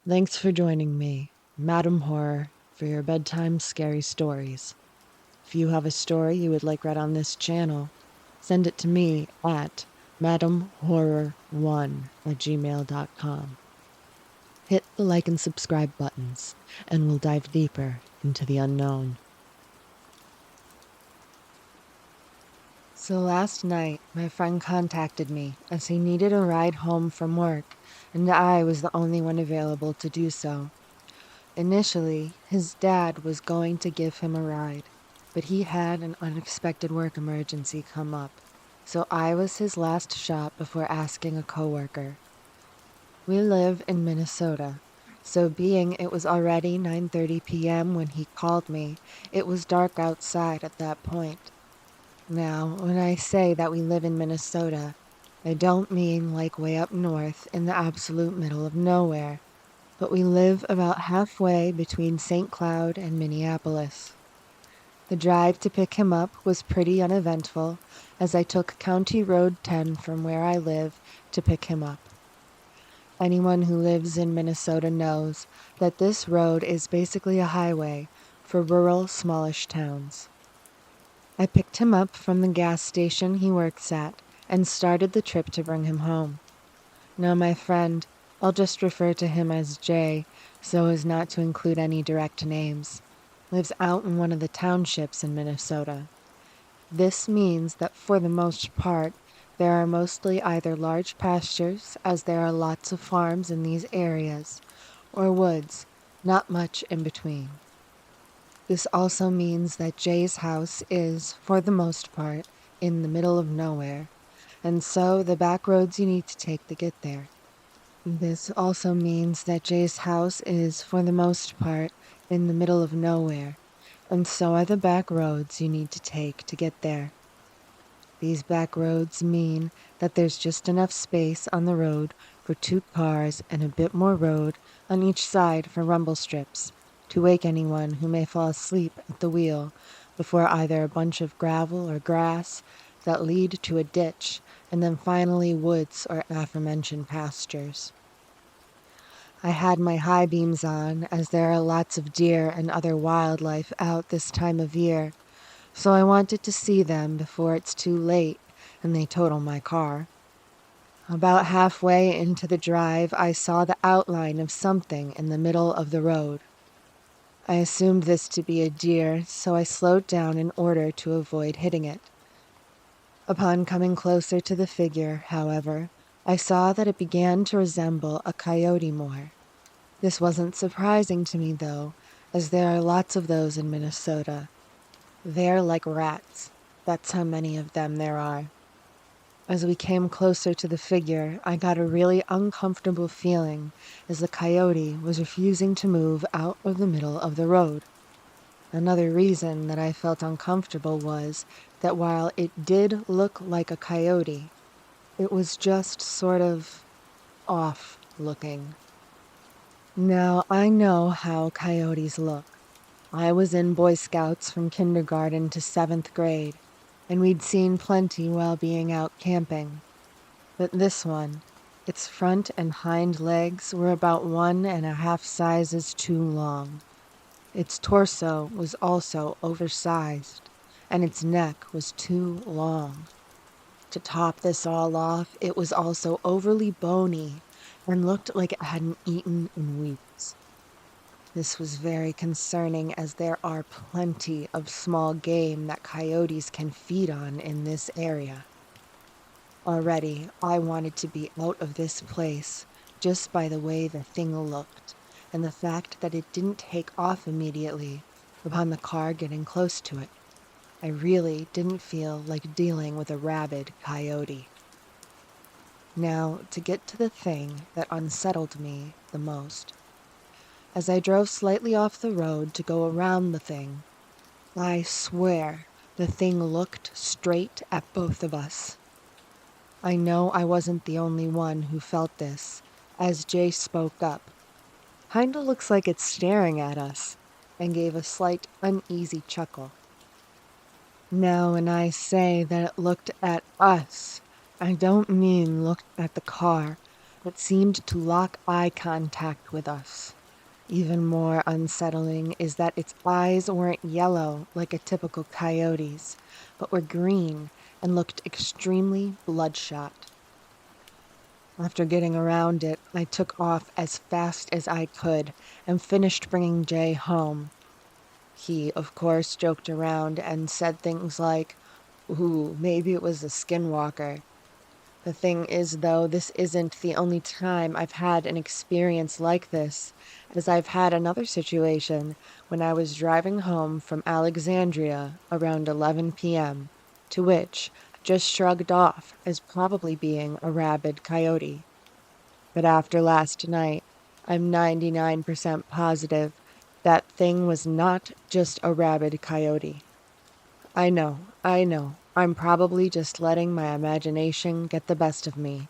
Thanks for joining me, Madam Horror, for your bedtime scary stories. If you have a story you would like read on this channel, send it to me at madamhorror1@gmail.com. Hit the like and subscribe buttons, and we'll dive deeper into the unknown. So last night, my friend contacted me as he needed a ride home from work, and I was the only one available to do so. Initially, his dad was going to give him a ride, but he had an unexpected work emergency come up, so I was his last shot before asking a coworker. We live in Minnesota, so being it was already 9:30 p.m. when he called me, it was dark outside at that point. Now, when I say that we live in Minnesota, I don't mean like way up north in the absolute middle of nowhere, but we live about halfway between St. Cloud and Minneapolis. The drive to pick him up was pretty uneventful, as I took County Road 10 from where I live to pick him up. Anyone who lives in Minnesota knows that this road is basically a highway for rural, smallish towns. I picked him up from the gas station he works at and started the trip to bring him home. Now, my friend, I'll just refer to him as Jay, so as not to include any direct names, lives out in one of the townships in Minnesota. This means that for the most part, there are mostly either large pastures, as there are lots of farms in these areas, or woods, not much in between. This also means that Jay's house is, for the most part, in the middle of nowhere, and so the back roads you need to take to get there. This also means that Jay's house is, for the most part, in the middle of nowhere, and so are the back roads you need to take to get there. These back roads mean that there's just enough space on the road for 2 cars and a bit more road on each side for rumble strips, to wake anyone who may fall asleep at the wheel before either a bunch of gravel or grass that lead to a ditch, and then finally woods or aforementioned pastures. I had my high beams on, as there are lots of deer and other wildlife out this time of year, so I wanted to see them before it's too late and they total my car. About halfway into the drive, I saw the outline of something in the middle of the road. I assumed this to be a deer, so I slowed down in order to avoid hitting it. Upon coming closer to the figure, however, I saw that it began to resemble a coyote more. This wasn't surprising to me, though, as there are lots of those in Minnesota. They're like rats. That's how many of them there are. As we came closer to the figure, I got a really uncomfortable feeling as the coyote was refusing to move out of the middle of the road. Another reason that I felt uncomfortable was that while it did look like a coyote, it was just sort of off looking. Now, I know how coyotes look. I was in Boy Scouts from kindergarten to 7th grade, and we'd seen plenty while being out camping. But this one, its front and hind legs were about 1.5 sizes too long. Its torso was also oversized, and its neck was too long. To top this all off, it was also overly bony and looked like it hadn't eaten in weeks. This was very concerning, as there are plenty of small game that coyotes can feed on in this area. Already, I wanted to be out of this place just by the way the thing looked, and the fact that it didn't take off immediately upon the car getting close to it. I really didn't feel like dealing with a rabid coyote. Now, to get to the thing that unsettled me the most. As I drove slightly off the road to go around the thing, I swear the thing looked straight at both of us. I know I wasn't the only one who felt this, as Jay spoke up. Kinda looks like it's staring at us, and gave a slight uneasy chuckle. Now, when I say that it looked at us, I don't mean looked at the car, It seemed to lock eye contact with us. Even more unsettling is that its eyes weren't yellow like a typical coyote's, but were green and looked extremely bloodshot. After getting around it, I took off as fast as I could and finished bringing Jay home. He, of course, joked around and said things like, "Ooh, maybe it was a skinwalker." The thing is, though, this isn't the only time I've had an experience like this, as I've had another situation when I was driving home from Alexandria around 11 p.m., to which I just shrugged off as probably being a rabid coyote. But after last night, I'm 99% positive that thing was not just a rabid coyote. I know, I'm probably just letting my imagination get the best of me.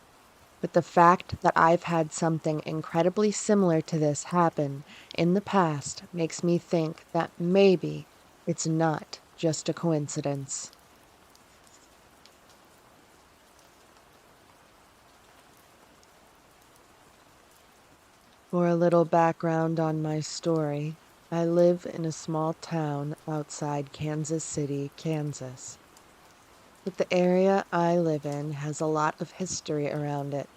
But the fact that I've had something incredibly similar to this happen in the past makes me think that maybe it's not just a coincidence. For a little background on my story, I live in a small town outside Kansas City, Kansas. But the area I live in has a lot of history around it,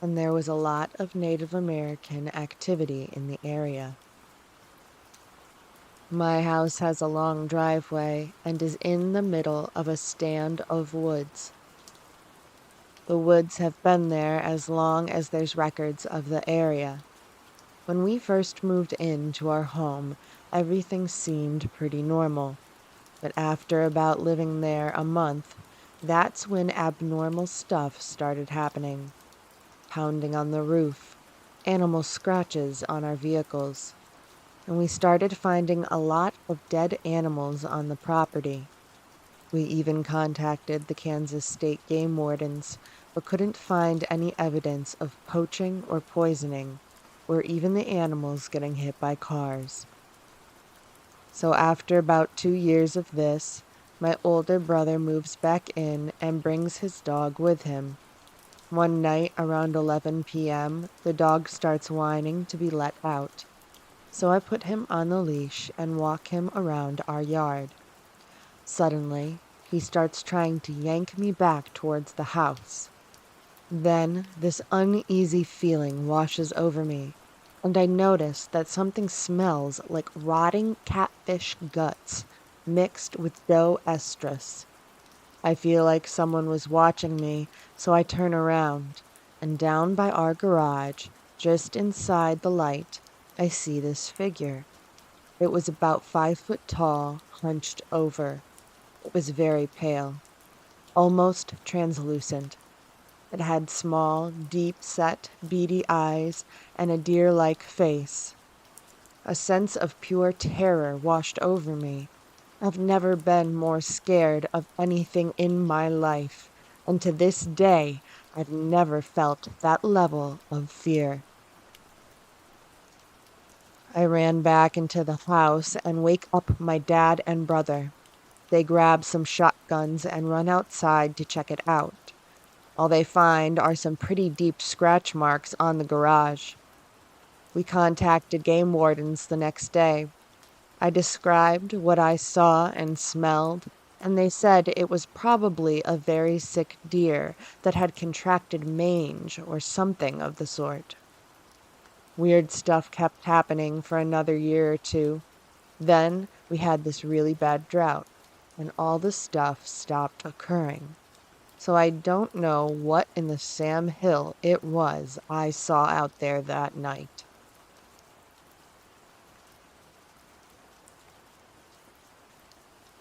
and there was a lot of Native American activity in the area. My house has a long driveway and is in the middle of a stand of woods. The woods have been there as long as there's records of the area. When we first moved into our home, everything seemed pretty normal. But after about living there a month, that's when abnormal stuff started happening. Pounding on the roof, animal scratches on our vehicles, and we started finding a lot of dead animals on the property. We even contacted the Kansas State Game Wardens, but couldn't find any evidence of poaching or poisoning, or even the animals getting hit by cars. So after about 2 years of this, my older brother moves back in and brings his dog with him. One night around 11 p.m., the dog starts whining to be let out. So I put him on the leash and walk him around our yard. Suddenly, he starts trying to yank me back towards the house. Then this uneasy feeling washes over me, and I notice that something smells like rotting catfish guts mixed with doe estrus. I feel like someone was watching me, so I turn around, and down by our garage, just inside the light, I see this figure. It was about 5 foot tall, hunched over. It was very pale, almost translucent. It had small, deep-set, beady eyes and a deer-like face. A sense of pure terror washed over me. I've never been more scared of anything in my life, and to this day, I've never felt that level of fear. I ran back into the house and wake up my dad and brother. They grab some shotguns and run outside to check it out. All they find are some pretty deep scratch marks on the garage. We contacted game wardens the next day. I described what I saw and smelled, and they said it was probably a very sick deer that had contracted mange or something of the sort. Weird stuff kept happening for another year or two. Then we had this really bad drought, and all the stuff stopped occurring. So I don't know what in the Sam Hill it was I saw out there that night.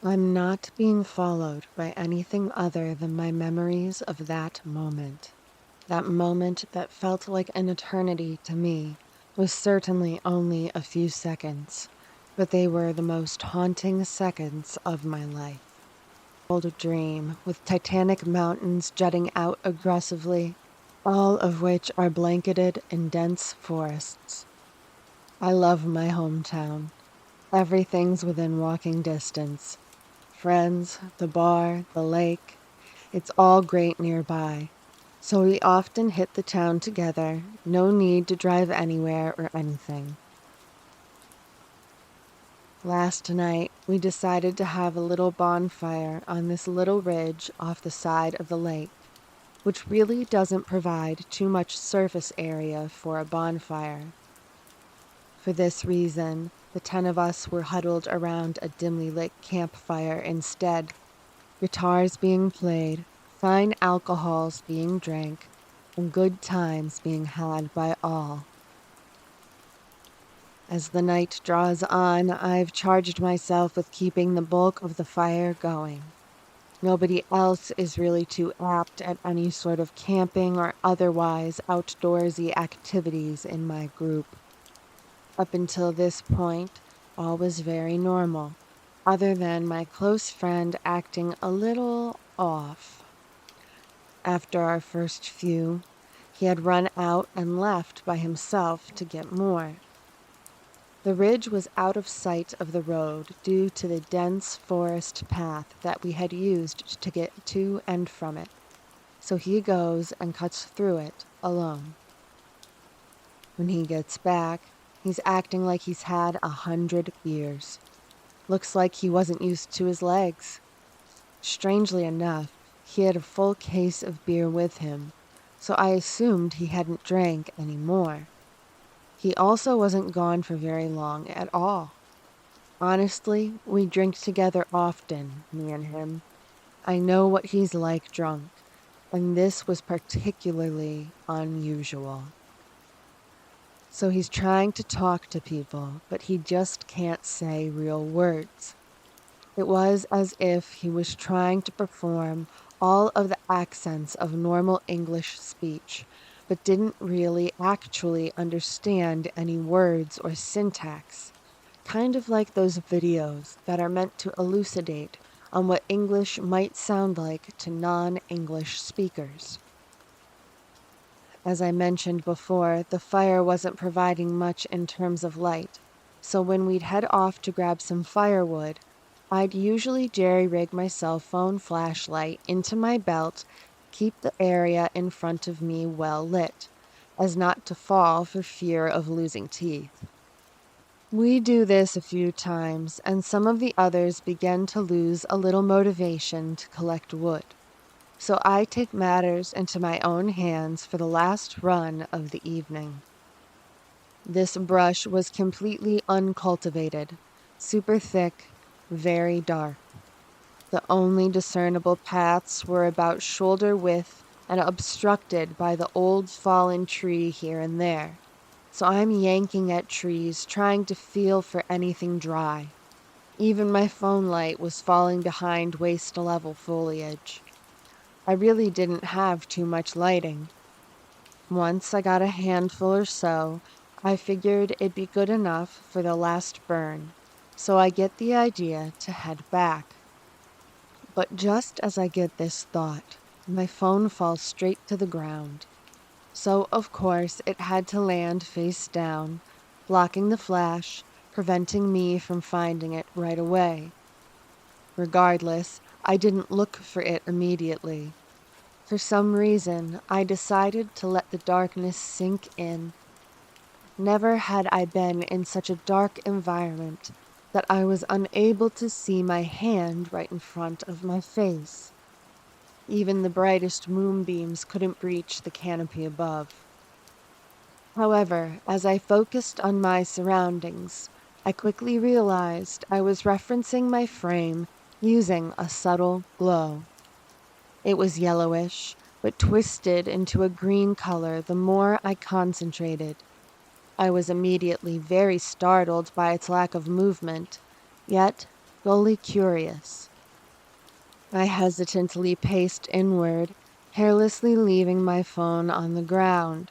I'm not being followed by anything other than my memories of that moment. That moment that felt like an eternity to me was certainly only a few seconds, but they were the most haunting seconds of my life. Old dream with titanic mountains jutting out aggressively, all of which are blanketed in dense forests. I love my hometown. Everything's within walking distance. Friends, the bar, the lake. It's all great nearby. So we often hit the town together, no need to drive anywhere or anything. Last night, we decided to have a little bonfire on this little ridge off the side of the lake, which really doesn't provide too much surface area for a bonfire. For this reason, the 10 of us were huddled around a dimly lit campfire instead, guitars being played, fine alcohols being drank, and good times being had by all. As the night draws on, I've charged myself with keeping the bulk of the fire going. Nobody else is really too apt at any sort of camping or otherwise outdoorsy activities in my group. Up until this point, all was very normal, other than my close friend acting a little off. After our first few, he had run out and left by himself to get more. The ridge was out of sight of the road due to the dense forest path that we had used to get to and from it, so he goes and cuts through it alone. When he gets back, he's acting like he's had 100 beers. Looks like he wasn't used to his legs. Strangely enough, he had a full case of beer with him, so I assumed he hadn't drank any more. He also wasn't gone for very long at all. Honestly, we drink together often, me and him. I know what he's like drunk, and this was particularly unusual. So he's trying to talk to people, but he just can't say real words. It was as if he was trying to perform all of the accents of normal English speech, but didn't really actually understand any words or syntax. Kind of like those videos that are meant to elucidate on what English might sound like to non-English speakers. As I mentioned before, the fire wasn't providing much in terms of light, so when we'd head off to grab some firewood, I'd usually jerry-rig my cell phone flashlight into my belt, keep the area in front of me well lit, as not to fall for fear of losing teeth. We do this a few times, and some of the others begin to lose a little motivation to collect wood. So I take matters into my own hands for the last run of the evening. This brush was completely uncultivated, super thick, very dark. The only discernible paths were about shoulder width and obstructed by the old fallen tree here and there. So I'm yanking at trees, trying to feel for anything dry. Even my phone light was falling behind waist-level foliage. I really didn't have too much lighting. Once I got a handful or so, I figured it'd be good enough for the last burn, so I get the idea to head back. But just as I get this thought, my phone falls straight to the ground. So, of course, it had to land face down, blocking the flash, preventing me from finding it right away. Regardless, I didn't look for it immediately. For some reason, I decided to let the darkness sink in. Never had I been in such a dark environment that I was unable to see my hand right in front of my face. Even the brightest moonbeams couldn't breach the canopy above. However, as I focused on my surroundings, I quickly realized I was referencing my frame using a subtle glow. It was yellowish, but twisted into a green color the more I concentrated. I was immediately very startled by its lack of movement, yet dully curious. I hesitantly paced inward, carelessly leaving my phone on the ground.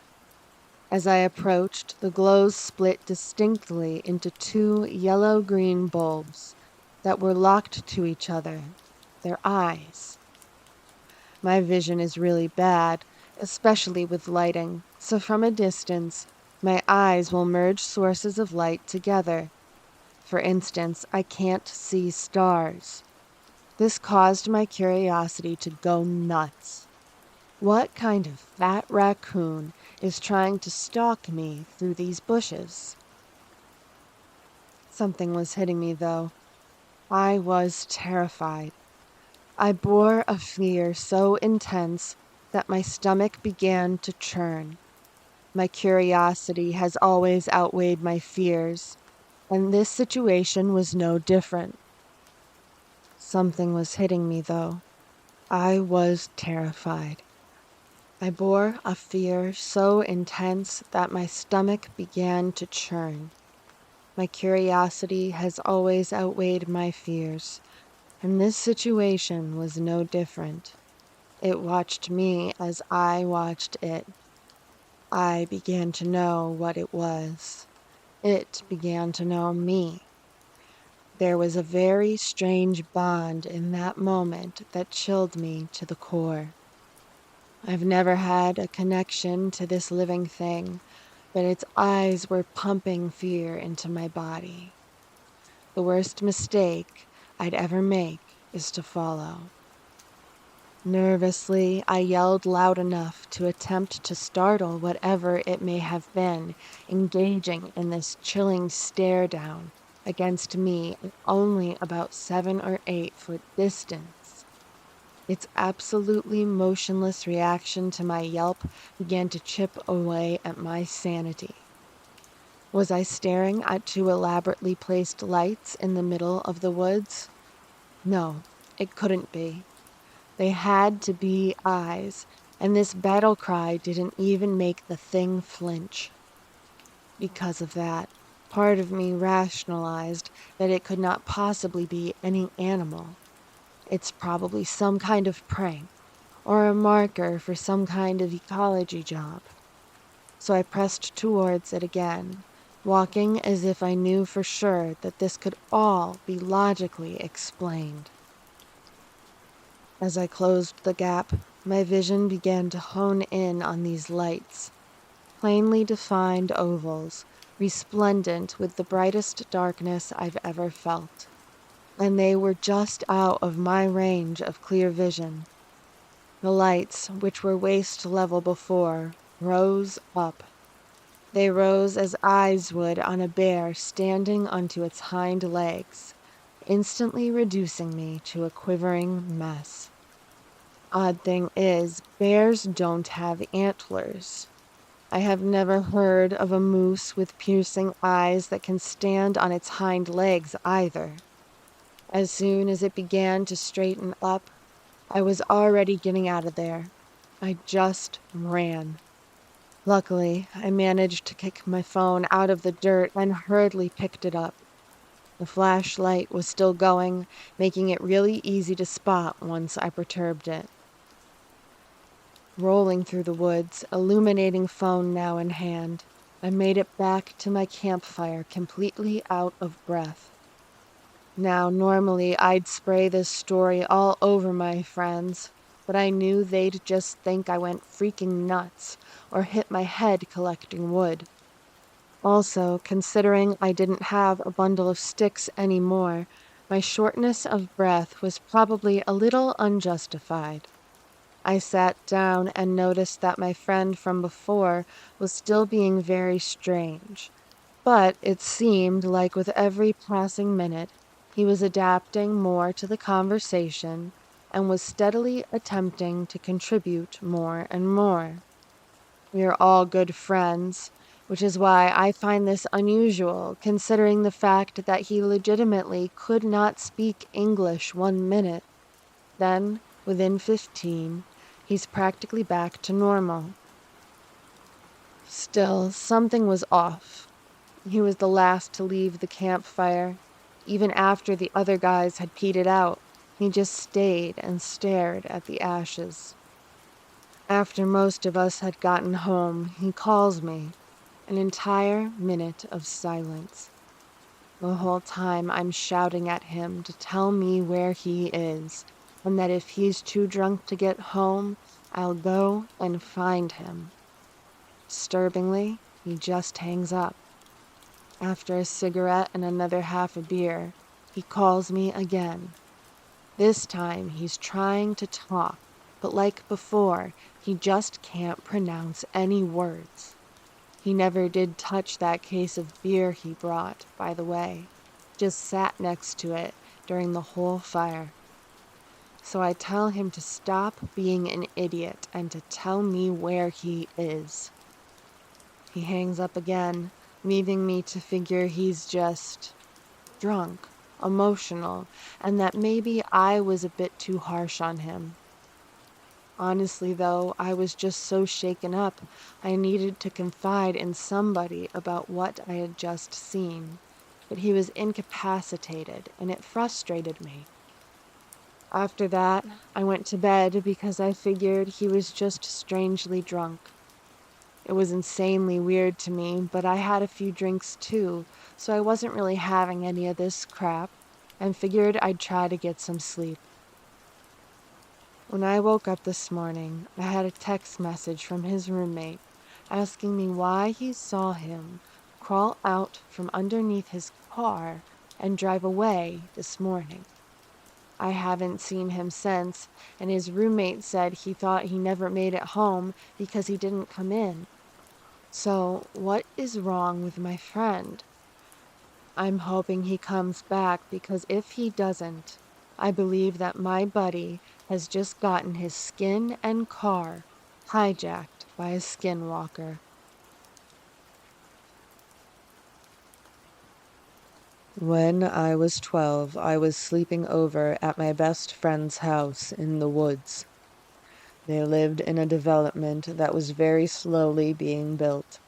As I approached, the glows split distinctly into two yellow-green bulbs that were locked to each other, their eyes. My vision is really bad, especially with lighting, so from a distance, my eyes will merge sources of light together. For instance, I can't see stars. This caused my curiosity to go nuts. What kind of fat raccoon is trying to stalk me through these bushes? Something was hitting me, though. I was terrified. I bore a fear so intense that my stomach began to churn. My curiosity has always outweighed my fears, and this situation was no different. Something was hitting me, though. I was terrified. I bore a fear so intense that my stomach began to churn. My curiosity has always outweighed my fears, and this situation was no different. It watched me as I watched it. I began to know what it was. It began to know me. There was a very strange bond in that moment that chilled me to the core. I've never had a connection to this living thing, but its eyes were pumping fear into my body. The worst mistake I'd ever make is to follow. Nervously, I yelled loud enough to attempt to startle whatever it may have been engaging in this chilling stare down against me at only about 7 or 8 foot distance. Its absolutely motionless reaction to my yelp began to chip away at my sanity. Was I staring at 2 elaborately placed lights in the middle of the woods? No, it couldn't be. They had to be eyes, and this battle cry didn't even make the thing flinch. Because of that, part of me rationalized that it could not possibly be any animal. It's probably some kind of prank, or a marker for some kind of ecology job. So I pressed towards it again, walking as if I knew for sure that this could all be logically explained. As I closed the gap, my vision began to hone in on these lights, plainly defined ovals, resplendent with the brightest darkness I've ever felt. And they were just out of my range of clear vision. The lights, which were waist level before, rose up. They rose as eyes would on a bear standing onto its hind legs, instantly reducing me to a quivering mess. Odd thing is, bears don't have antlers. I have never heard of a moose with piercing eyes that can stand on its hind legs either. As soon as it began to straighten up, I was already getting out of there. I just ran. Luckily, I managed to kick my phone out of the dirt and hurriedly picked it up. The flashlight was still going, making it really easy to spot once I perturbed it. Rolling through the woods, illuminating phone now in hand, I made it back to my campfire completely out of breath. Now, normally I'd spray this story all over my friends, but I knew they'd just think I went freaking nuts or hit my head collecting wood. Also, considering I didn't have a bundle of sticks anymore, my shortness of breath was probably a little unjustified. I sat down and noticed that my friend from before was still being very strange, but it seemed like with every passing minute, he was adapting more to the conversation and was steadily attempting to contribute more and more. We are all good friends, which is why I find this unusual, considering the fact that he legitimately could not speak English 1 minute. Then, within 15, he's practically back to normal. Still, something was off. He was the last to leave the campfire. Even after the other guys had petered out, he just stayed and stared at the ashes. After most of us had gotten home, he calls me. An entire minute of silence. The whole time I'm shouting at him to tell me where he is, and that if he's too drunk to get home, I'll go and find him. Disturbingly, he just hangs up. After a cigarette and another half a beer, he calls me again. This time he's trying to talk, but like before, he just can't pronounce any words. He never did touch that case of beer he brought, by the way, just sat next to it during the whole fire. So I tell him to stop being an idiot and to tell me where he is. He hangs up again, leaving me to figure he's just drunk, emotional, and that maybe I was a bit too harsh on him. Honestly, though, I was just so shaken up, I needed to confide in somebody about what I had just seen. But he was incapacitated, and it frustrated me. After that, I went to bed because I figured he was just strangely drunk. It was insanely weird to me, but I had a few drinks too, so I wasn't really having any of this crap, and figured I'd try to get some sleep. When I woke up this morning, I had a text message from his roommate asking me why he saw him crawl out from underneath his car and drive away this morning. I haven't seen him since, and his roommate said he thought he never made it home because he didn't come in. So, what is wrong with my friend? I'm hoping he comes back because if he doesn't, I believe that my buddy has just gotten his skin and car hijacked by a skinwalker. When I was 12, I was sleeping over at my best friend's house in the woods. They lived in a development that was very slowly being built.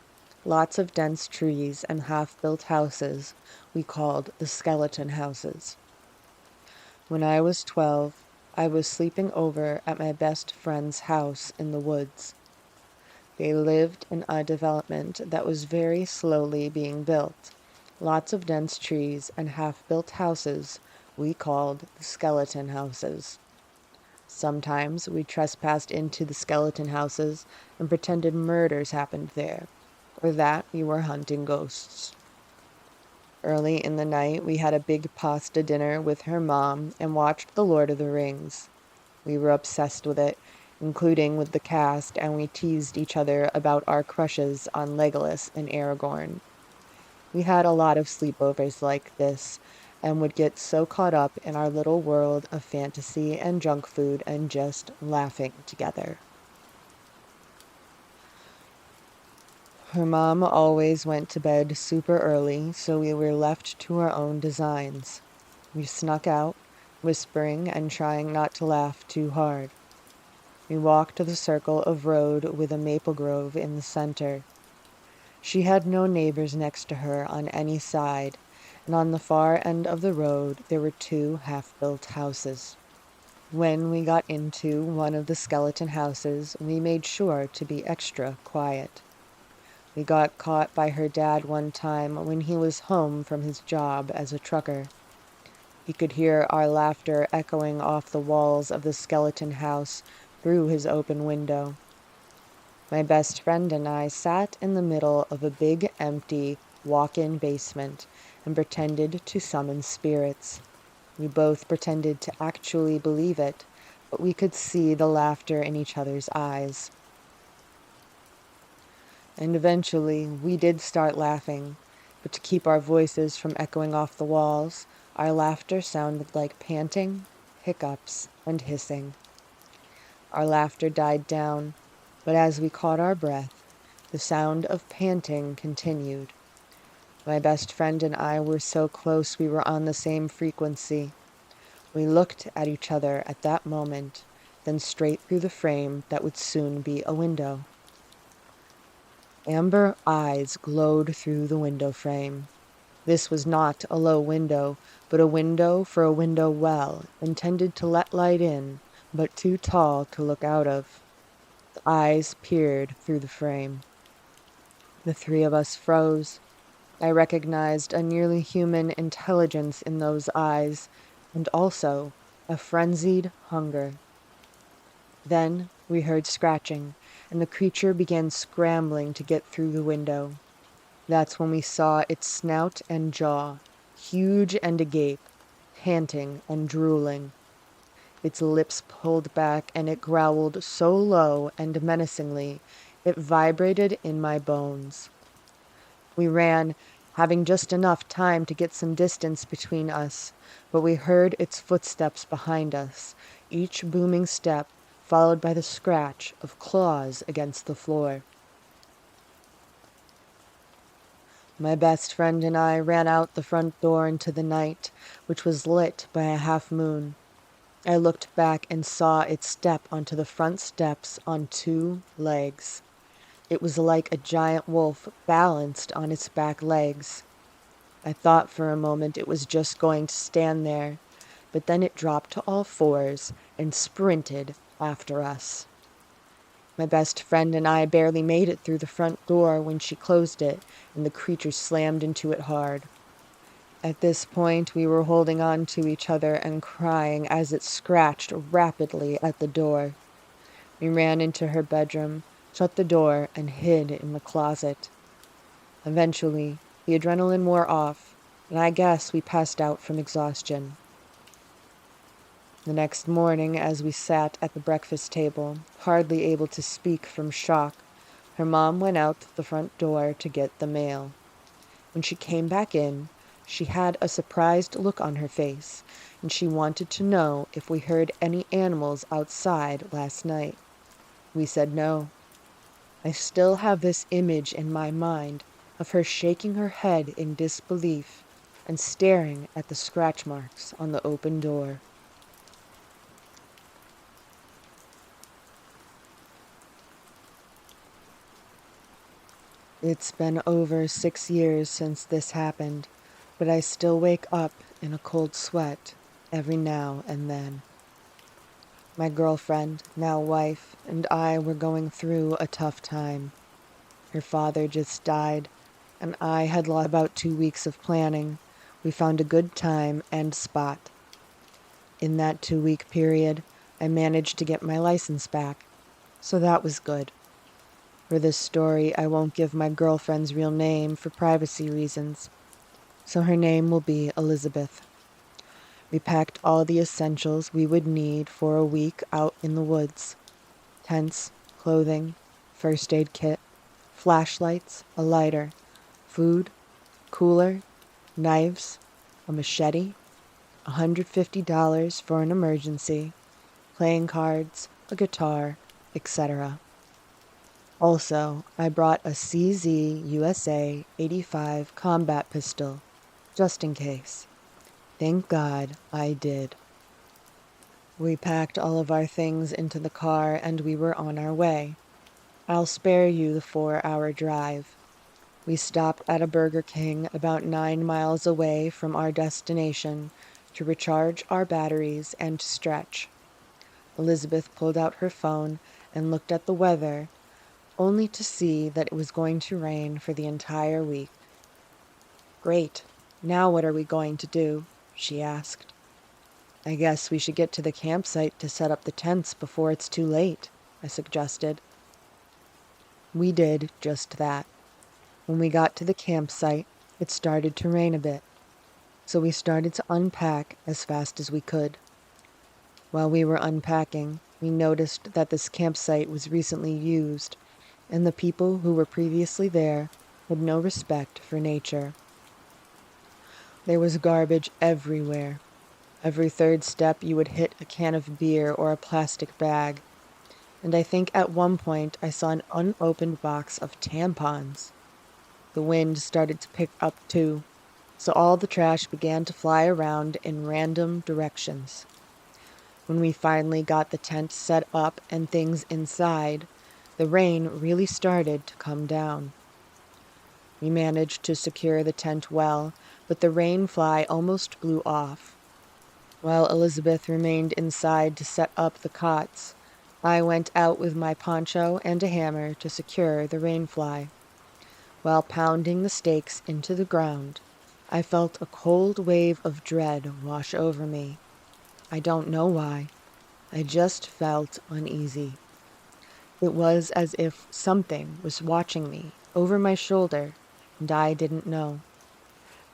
Lots of dense trees and half-built houses we called the skeleton houses. When I was 12, I was sleeping over at my best friend's house in the woods. They lived in a development that was very slowly being built. Lots of dense trees and half-built houses we called the skeleton houses. Sometimes we trespassed into the skeleton houses and pretended murders happened there, or that we were hunting ghosts. Early in the night, we had a big pasta dinner with her mom and watched The Lord of the Rings. We were obsessed with it, including with the cast, and we teased each other about our crushes on Legolas and Aragorn. We had a lot of sleepovers like this, and would get so caught up in our little world of fantasy and junk food and just laughing together. Her mom always went to bed super early, so we were left to our own designs. We snuck out, whispering and trying not to laugh too hard. We walked to the circle of road with a maple grove in the center. She had no neighbors next to her on any side, and on the far end of the road there were 2 half-built houses. When we got into one of the skeleton houses, we made sure to be extra quiet. We got caught by her dad one time when he was home from his job as a trucker. He could hear our laughter echoing off the walls of the skeleton house through his open window. My best friend and I sat in the middle of a big, empty, walk-in basement and pretended to summon spirits. We both pretended to actually believe it, but we could see the laughter in each other's eyes. And eventually, we did start laughing, but to keep our voices from echoing off the walls, our laughter sounded like panting, hiccups, and hissing. Our laughter died down, but as we caught our breath, the sound of panting continued. My best friend and I were so close we were on the same frequency. We looked at each other at that moment, then straight through the frame that would soon be a window. Amber eyes glowed through the window frame. This was not a low window, but a window for a window well, intended to let light in, but too tall to look out of. The eyes peered through the frame. The 3 of us froze. I recognized a nearly human intelligence in those eyes, and also a frenzied hunger. Then we heard scratching, and the creature began scrambling to get through the window. That's when we saw its snout and jaw, huge and agape, panting and drooling. Its lips pulled back, and it growled so low and menacingly, it vibrated in my bones. We ran, having just enough time to get some distance between us, but we heard its footsteps behind us, each booming step followed by the scratch of claws against the floor. My best friend and I ran out the front door into the night, which was lit by a half moon. I looked back and saw it step onto the front steps on two legs. It was like a giant wolf balanced on its back legs. I thought for a moment it was just going to stand there, but then it dropped to all fours and sprinted after us. My best friend and I barely made it through the front door when she closed it, and the creature slammed into it hard. At this point, we were holding on to each other and crying as it scratched rapidly at the door. We ran into her bedroom, shut the door, and hid in the closet. Eventually, the adrenaline wore off, and I guess we passed out from exhaustion. The next morning, as we sat at the breakfast table, hardly able to speak from shock, her mom went out the front door to get the mail. When she came back in, she had a surprised look on her face, and she wanted to know if we heard any animals outside last night. We said no. I still have this image in my mind of her shaking her head in disbelief and staring at the scratch marks on the open door. It's been over 6 years since this happened, but I still wake up in a cold sweat every now and then. My girlfriend, now wife, and I were going through a tough time. Her father just died, and I had lost about 2 weeks of planning. We found a good time and spot. In that 2-week period, I managed to get my license back, so that was good. For this story, I won't give my girlfriend's real name for privacy reasons, so her name will be Elizabeth. We packed all the essentials we would need for a week out in the woods. Tents, clothing, first aid kit, flashlights, a lighter, food, cooler, knives, a machete, $150 for an emergency, playing cards, a guitar, etc. Also, I brought a CZ USA 85 combat pistol, just in case. Thank God I did. We packed all of our things into the car and we were on our way. I'll spare you the 4-hour drive. We stopped at a Burger King about 9 miles away from our destination to recharge our batteries and stretch. Elizabeth pulled out her phone and looked at the weather, only to see that it was going to rain for the entire week. "Great. Now what are we going to do?" she asked. "I guess we should get to the campsite to set up the tents before it's too late," I suggested. We did just that. When we got to the campsite, it started to rain a bit, so we started to unpack as fast as we could. While we were unpacking, we noticed that this campsite was recently used, and the people who were previously there had no respect for nature. There was garbage everywhere. Every third step you would hit a can of beer or a plastic bag, and I think at one point I saw an unopened box of tampons. The wind started to pick up too, so all the trash began to fly around in random directions. When we finally got the tent set up and things inside, the rain really started to come down. We managed to secure the tent well, but the rain fly almost blew off. While Elizabeth remained inside to set up the cots, I went out with my poncho and a hammer to secure the rainfly. While pounding the stakes into the ground, I felt a cold wave of dread wash over me. I don't know why. I just felt uneasy. It was as if something was watching me over my shoulder, and I didn't know.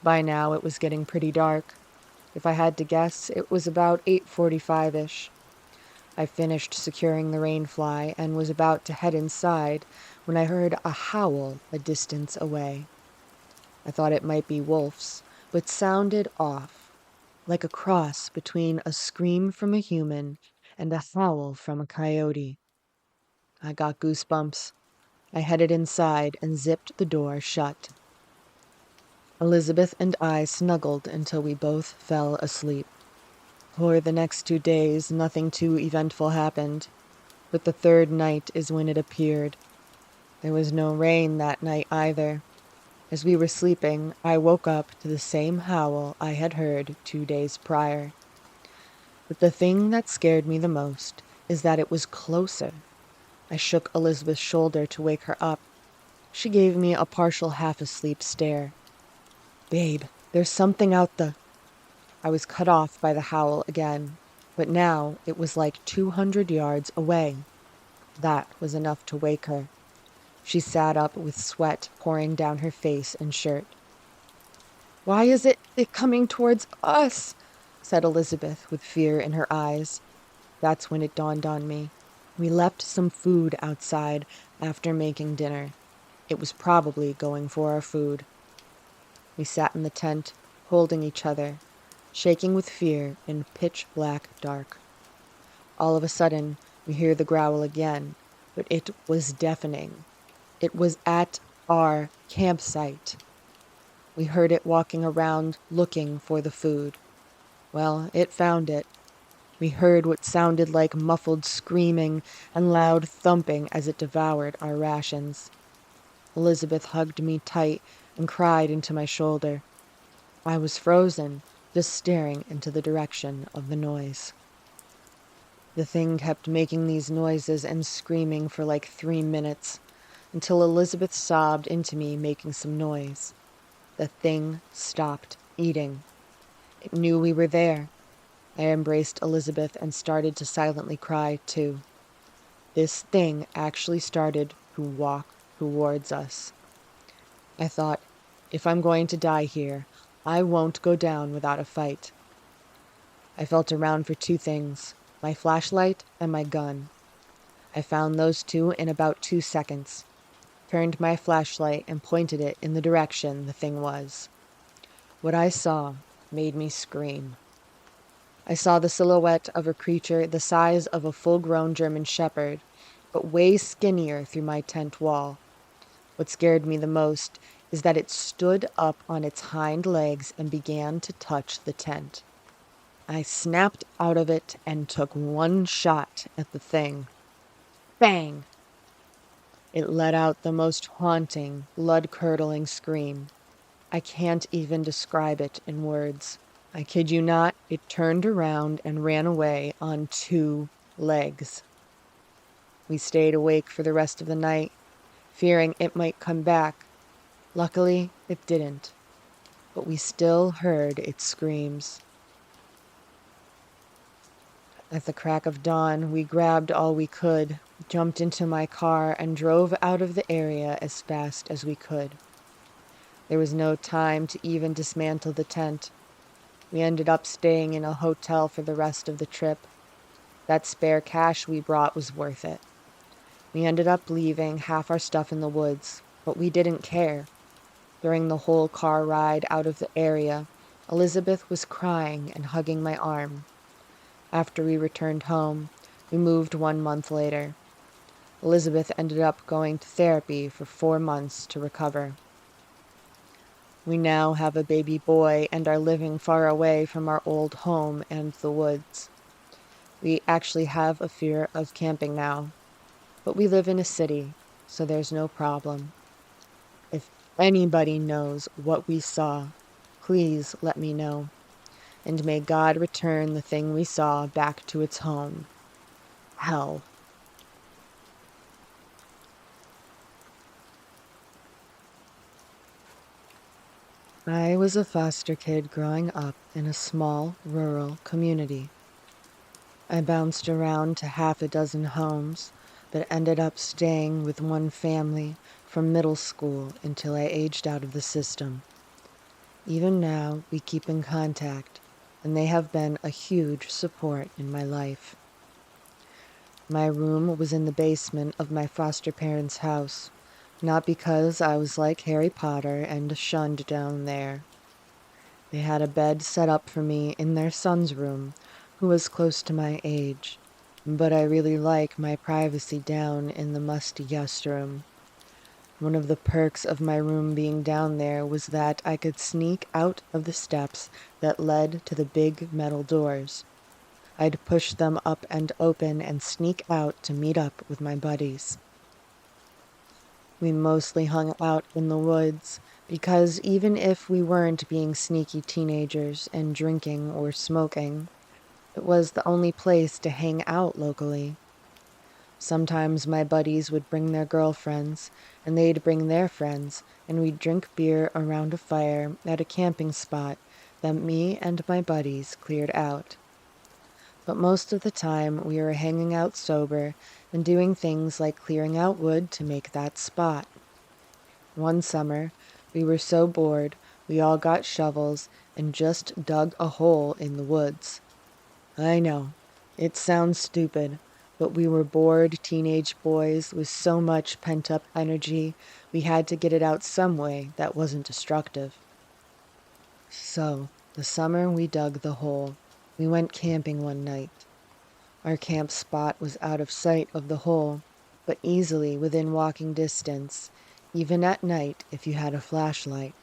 By now it was getting pretty dark. If I had to guess, it was about 8:45-ish. I finished securing the rainfly and was about to head inside when I heard a howl a distance away. I thought it might be wolves, but sounded off, like a cross between a scream from a human and a howl from a coyote. I got goosebumps. I headed inside and zipped the door shut. Elizabeth and I snuggled until we both fell asleep. For the next 2 days, nothing too eventful happened, but the third night is when it appeared. There was no rain that night either. As we were sleeping, I woke up to the same howl I had heard 2 days prior. But the thing that scared me the most is that it was closer. I shook Elizabeth's shoulder to wake her up. She gave me a partial half-asleep stare. "Babe, there's something out the—" I was cut off by the howl again, but now it was like 200 yards away. That was enough to wake her. She sat up with sweat pouring down her face and shirt. "Why is it coming towards us?" said Elizabeth with fear in her eyes. That's when it dawned on me. We left some food outside after making dinner. It was probably going for our food. We sat in the tent, holding each other, shaking with fear in pitch-black dark. All of a sudden, we hear the growl again, but it was deafening. It was at our campsite. We heard it walking around looking for the food. Well, it found it. We heard what sounded like muffled screaming and loud thumping as it devoured our rations. Elizabeth hugged me tight and cried into my shoulder. I was frozen, just staring into the direction of the noise. The thing kept making these noises and screaming for like 3 minutes, until Elizabeth sobbed into me making some noise. The thing stopped eating. It knew we were there. I embraced Elizabeth and started to silently cry, too. This thing actually started to walk towards us. I thought, if I'm going to die here, I won't go down without a fight. I felt around for 2 things, my flashlight and my gun. I found those 2 in about 2 seconds, turned my flashlight and pointed it in the direction the thing was. What I saw made me scream. I saw the silhouette of a creature the size of a full-grown German shepherd, but way skinnier through my tent wall. What scared me the most is that it stood up on its hind legs and began to touch the tent. I snapped out of it and took 1 shot at the thing. Bang! It let out the most haunting, blood-curdling scream. I can't even describe it in words. I kid you not, it turned around and ran away on 2 legs. We stayed awake for the rest of the night, fearing it might come back. Luckily, it didn't, but we still heard its screams. At the crack of dawn, we grabbed all we could, jumped into my car, and drove out of the area as fast as we could. There was no time to even dismantle the tent. We ended up staying in a hotel for the rest of the trip. That spare cash we brought was worth it. We ended up leaving half our stuff in the woods, but we didn't care. During the whole car ride out of the area, Elizabeth was crying and hugging my arm. After we returned home, we moved 1 month later. Elizabeth ended up going to therapy for 4 months to recover. We now have a baby boy and are living far away from our old home and the woods. We actually have a fear of camping now, but we live in a city, so there's no problem. If anybody knows what we saw, please let me know. And may God return the thing we saw back to its home. Hell. I was a foster kid growing up in a small, rural community. I bounced around to half a dozen homes, but ended up staying with one family from middle school until I aged out of the system. Even now, we keep in contact, and they have been a huge support in my life. My room was in the basement of my foster parents' house, not because I was like Harry Potter and shunned down there. They had a bed set up for me in their son's room, who was close to my age, but I really like my privacy down in the musty guest room. One of the perks of my room being down there was that I could sneak out of the steps that led to the big metal doors. I'd push them up and open and sneak out to meet up with my buddies. We mostly hung out in the woods because even if we weren't being sneaky teenagers and drinking or smoking, it was the only place to hang out locally. Sometimes my buddies would bring their girlfriends, and they'd bring their friends, and we'd drink beer around a fire at a camping spot that me and my buddies cleared out. But most of the time we were hanging out sober and doing things like clearing out wood to make that spot. One summer, we were so bored, we all got shovels and just dug a hole in the woods. I know, it sounds stupid, but we were bored teenage boys with so much pent-up energy, we had to get it out some way that wasn't destructive. So, the summer we dug the hole, we went camping one night. Our camp spot was out of sight of the hole, but easily within walking distance, even at night if you had a flashlight.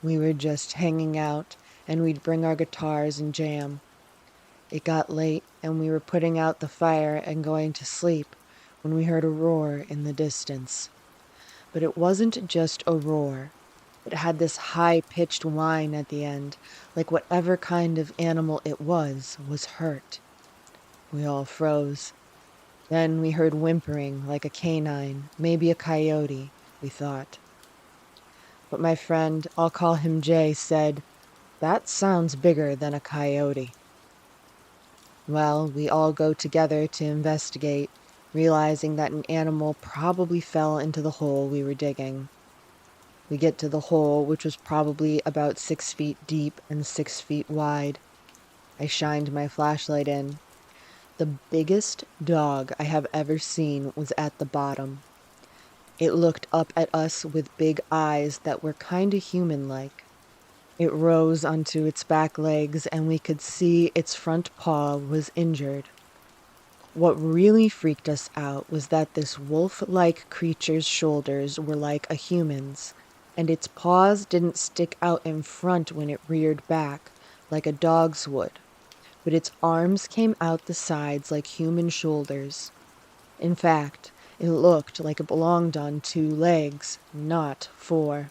We were just hanging out, and we'd bring our guitars and jam. It got late, and we were putting out the fire and going to sleep when we heard a roar in the distance. But it wasn't just a roar. It had this high-pitched whine at the end, like whatever kind of animal it was hurt. We all froze. Then we heard whimpering like a canine, maybe a coyote, we thought. But my friend, I'll call him Jay, said, "That sounds bigger than a coyote." Well, we all go together to investigate, realizing that an animal probably fell into the hole we were digging. We get to the hole, which was probably about 6 feet deep and 6 feet wide. I shined my flashlight in. The biggest dog I have ever seen was at the bottom. It looked up at us with big eyes that were kinda human-like. It rose onto its back legs, and we could see its front paw was injured. What really freaked us out was that this wolf-like creature's shoulders were like a human's, and its paws didn't stick out in front when it reared back, like a dog's would, but its arms came out the sides like human shoulders. In fact, it looked like it belonged on 2 legs, not 4.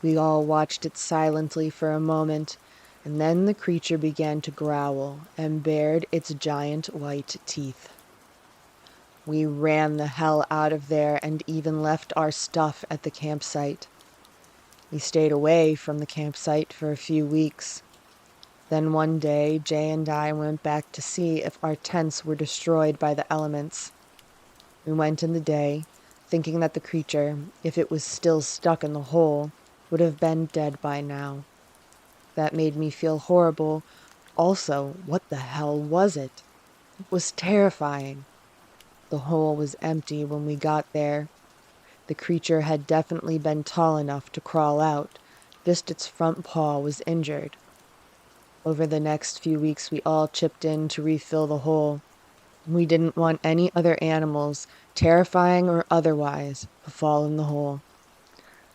We all watched it silently for a moment, and then the creature began to growl and bared its giant white teeth. We ran the hell out of there and even left our stuff at the campsite. We stayed away from the campsite for a few weeks. Then one day, Jay and I went back to see if our tents were destroyed by the elements. We went in the day, thinking that the creature, if it was still stuck in the hole, would have been dead by now. That made me feel horrible. Also, what the hell was it? It was terrifying. The hole was empty when we got there. The creature had definitely been tall enough to crawl out, just its front paw was injured. Over the next few weeks, we all chipped in to refill the hole. We didn't want any other animals, terrifying or otherwise, to fall in the hole.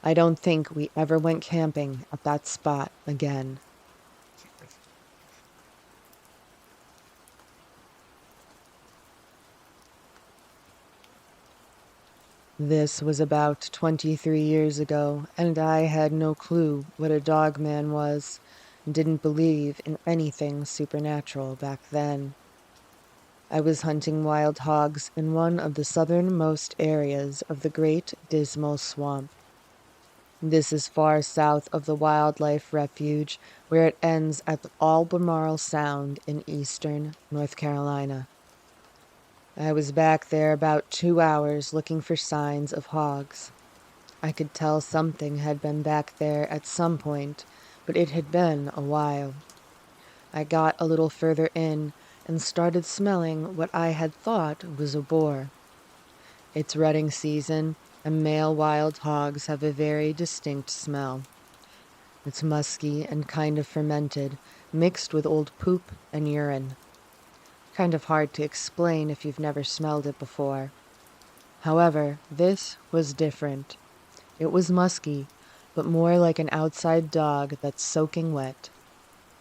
I don't think we ever went camping at that spot again. This was about 23 years ago, and I had no clue what a dogman was, and didn't believe in anything supernatural back then. I was hunting wild hogs in one of the southernmost areas of the Great Dismal Swamp. This is far south of the wildlife refuge where it ends at the Albemarle Sound in eastern North Carolina. I was back there about 2 hours looking for signs of hogs. I could tell something had been back there at some point, but it had been a while. I got a little further in, and started smelling what I had thought was a boar. It's rutting season, and male wild hogs have a very distinct smell. It's musky and kind of fermented, mixed with old poop and urine. Kind of hard to explain if you've never smelled it before. However, this was different. It was musky, but more like an outside dog that's soaking wet.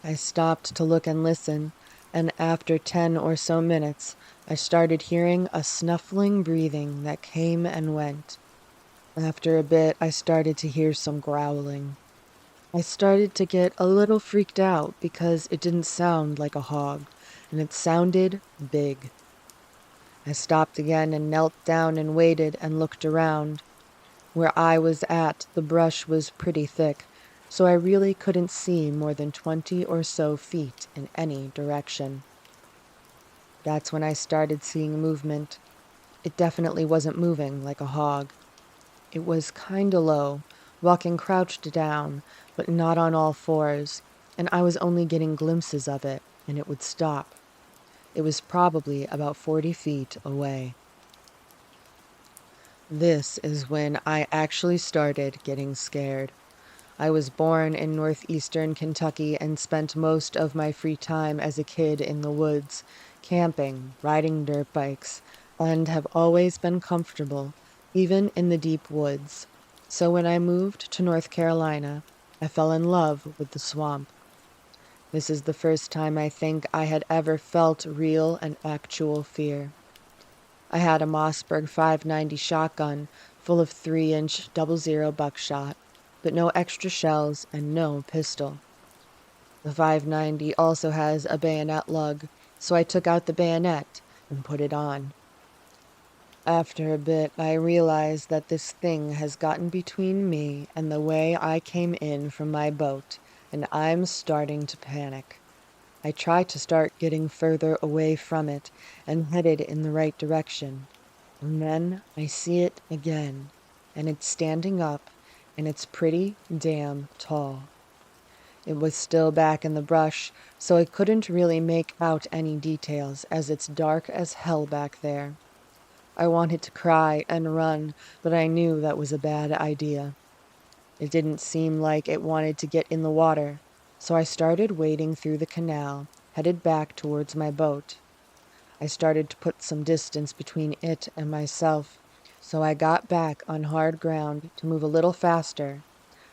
I stopped to look and listen, and after 10 or so minutes, I started hearing a snuffling breathing that came and went. After a bit, I started to hear some growling. I started to get a little freaked out because it didn't sound like a hog, and it sounded big. I stopped again and knelt down and waited and looked around. Where I was at, the brush was pretty thick, so I really couldn't see more than 20 or so feet in any direction. That's when I started seeing movement. It definitely wasn't moving like a hog. It was kinda low, walking crouched down, but not on all fours, and I was only getting glimpses of it, and it would stop. It was probably about 40 feet away. This is when I actually started getting scared. I was born in northeastern Kentucky and spent most of my free time as a kid in the woods, camping, riding dirt bikes, and have always been comfortable, even in the deep woods. So when I moved to North Carolina, I fell in love with the swamp. This is the first time I think I had ever felt real and actual fear. I had a Mossberg 590 shotgun full of 3-inch 00 buckshot, but no extra shells and no pistol. The 590 also has a bayonet lug, so I took out the bayonet and put it on. After a bit, I realized that this thing has gotten between me and the way I came in from my boat, and I'm starting to panic. I try to start getting further away from it and headed in the right direction. And then I see it again, and it's standing up, and it's pretty damn tall. It was still back in the brush, so I couldn't really make out any details, as it's dark as hell back there. I wanted to cry and run, but I knew that was a bad idea. It didn't seem like it wanted to get in the water, so I started wading through the canal, headed back towards my boat. I started to put some distance between it and myself, so I got back on hard ground to move a little faster,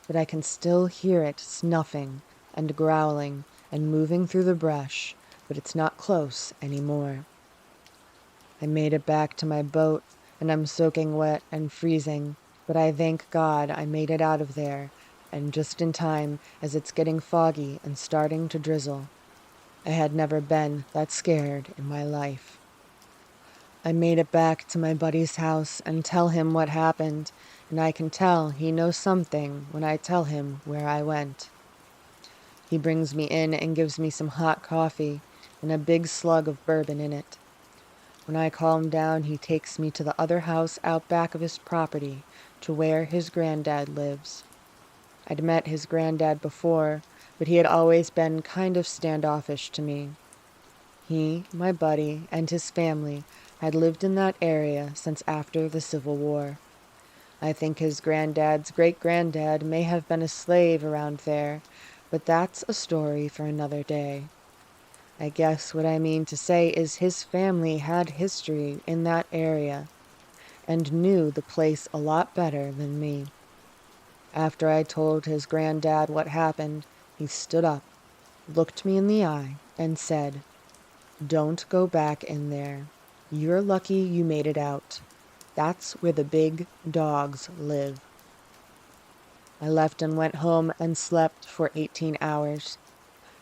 but I can still hear it snuffing and growling and moving through the brush, but it's not close anymore. I made it back to my boat, and I'm soaking wet and freezing, but I thank God I made it out of there, and just in time as it's getting foggy and starting to drizzle. I had never been that scared in my life. I made it back to my buddy's house and tell him what happened, and I can tell he knows something when I tell him where I went. He brings me in and gives me some hot coffee and a big slug of bourbon in it. When I calm down, he takes me to the other house out back of his property, to where his granddad lives. I'd met his granddad before, but he had always been kind of standoffish to me. He, my buddy, and his family had lived in that area since after the Civil War. I think his granddad's great-granddad may have been a slave around there, but that's a story for another day. I guess what I mean to say is his family had history in that area and knew the place a lot better than me. After I told his granddad what happened, he stood up, looked me in the eye, and said, "Don't go back in there. You're lucky you made it out. That's where the big dogs live." I left and went home and slept for 18 hours.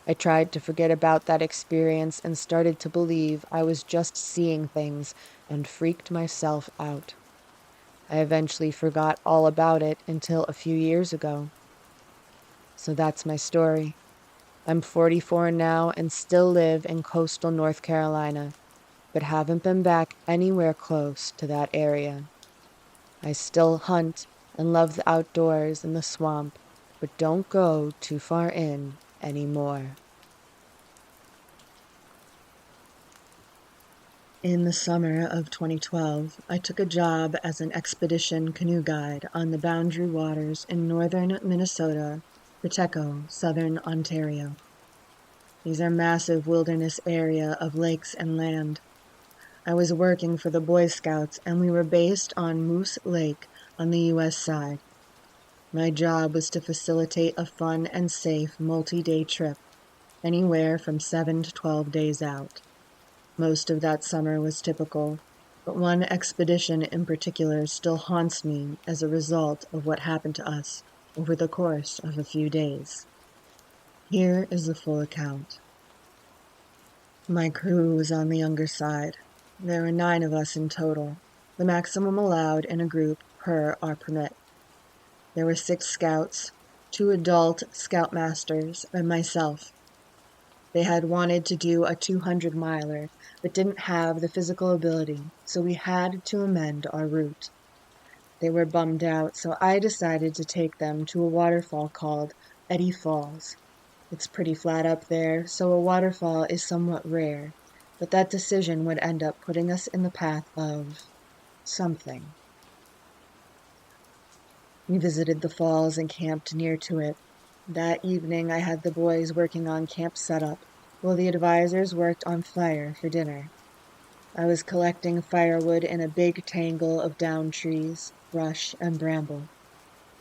I tried to forget about that experience and started to believe I was just seeing things and freaked myself out. I eventually forgot all about it until a few years ago. So that's my story. I'm 44 now and still live in coastal North Carolina, but haven't been back anywhere close to that area. I still hunt and love the outdoors and the swamp, but don't go too far in anymore. In the summer of 2012, I took a job as an expedition canoe guide on the Boundary Waters in northern Minnesota, Pacheco, southern Ontario. These are massive wilderness area of lakes and land. I was working for the Boy Scouts and we were based on Moose Lake on the US side. My job was to facilitate a fun and safe multi-day trip, anywhere from 7 to 12 days out. Most of that summer was typical, but one expedition in particular still haunts me as a result of what happened to us over the course of a few days. Here is the full account. My crew was on the younger side. There were 9 of us in total, the maximum allowed in a group per our permit. There were 6 scouts, 2 adult scoutmasters, and myself. They had wanted to do a 200-miler, but didn't have the physical ability, so we had to amend our route. They were bummed out, so I decided to take them to a waterfall called Eddy Falls. It's pretty flat up there, so a waterfall is somewhat rare, but that decision would end up putting us in the path of something. We visited the falls and camped near to it. That evening I had the boys working on camp setup, while the advisors worked on fire for dinner. I was collecting firewood in a big tangle of down trees, brush, and bramble.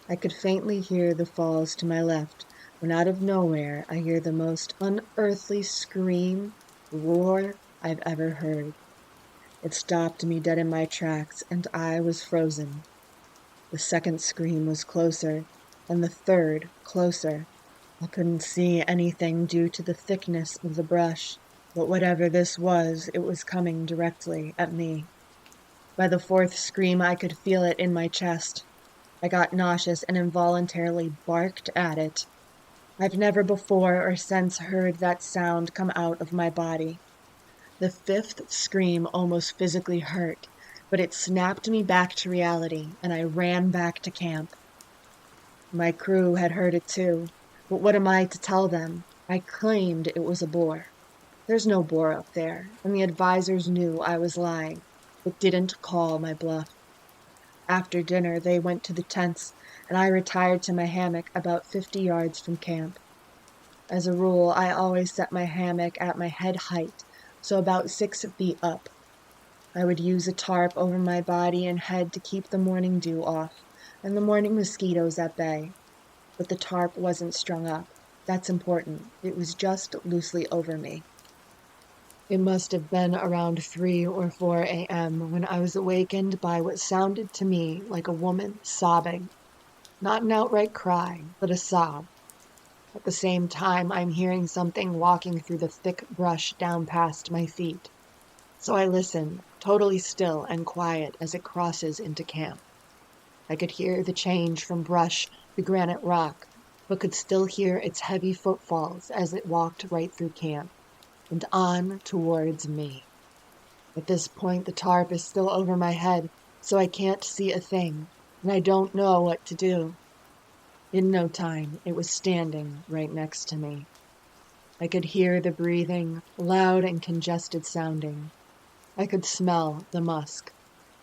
I could faintly hear the falls to my left, when out of nowhere I hear the most unearthly scream, roar I've ever heard. It stopped me dead in my tracks, and I was frozen. The second scream was closer, and the third closer. I couldn't see anything due to the thickness of the brush, but whatever this was, it was coming directly at me. By the fourth scream, I could feel it in my chest. I got nauseous and involuntarily barked at it. I've never before or since heard that sound come out of my body. The fifth scream almost physically hurt, but it snapped me back to reality, and I ran back to camp. My crew had heard it too, but what am I to tell them? I claimed it was a boar. There's no boar up there, and the advisors knew I was lying, but didn't call my bluff. After dinner, they went to the tents, and I retired to my hammock about 50 yards from camp. As a rule, I always set my hammock at my head height, so about 6 feet up. I would use a tarp over my body and head to keep the morning dew off, and the morning mosquitoes at bay. But the tarp wasn't strung up. That's important. It was just loosely over me. It must have been around 3 or 4 a.m. when I was awakened by what sounded to me like a woman sobbing. Not an outright cry, but a sob. At the same time, I'm hearing something walking through the thick brush down past my feet. So I listen, totally still and quiet as it crosses into camp. I could hear the change from brush to granite rock, but could still hear its heavy footfalls as it walked right through camp, and on towards me. At this point, the tarp is still over my head, so I can't see a thing, and I don't know what to do. In no time, it was standing right next to me. I could hear the breathing, loud and congested sounding. I could smell the musk.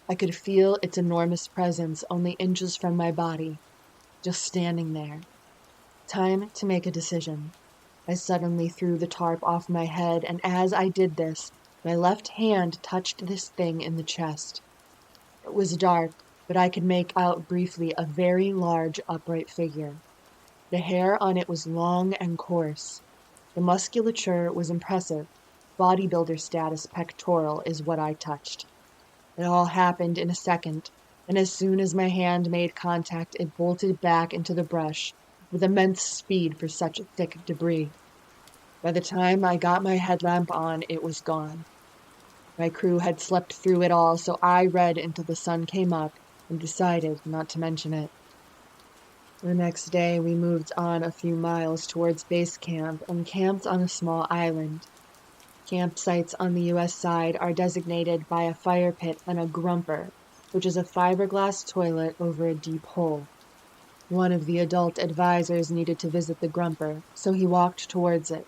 I could feel its enormous presence only inches from my body, just standing there. Time to make a decision. I suddenly threw the tarp off my head, and as I did this, my left hand touched this thing in the chest. It was dark, but I could make out briefly a very large upright figure. The hair on it was long and coarse. The musculature was impressive. Bodybuilder status pectoral is what I touched. It all happened in a second, and as soon as my hand made contact, it bolted back into the brush with immense speed for such thick debris. By the time I got my headlamp on, it was gone. My crew had slept through it all, so I read until the sun came up and decided not to mention it. The next day, we moved on a few miles towards base camp and camped on a small island. Campsites on the U.S. side are designated by a fire pit and a grumper, which is a fiberglass toilet over a deep hole. One of the adult advisors needed to visit the grumper, so he walked towards it.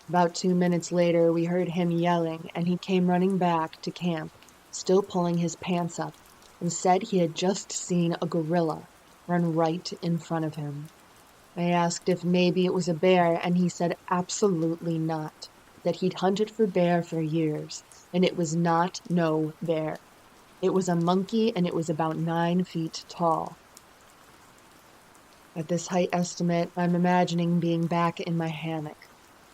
About 2 minutes later, we heard him yelling, and he came running back to camp, still pulling his pants up, and said he had just seen a gorilla run right in front of him. I asked if maybe it was a bear, and he said absolutely not, that he'd hunted for bear for years, and it was not no bear. It was a monkey, and it was about 9 feet tall. At this height estimate, I'm imagining being back in my hammock.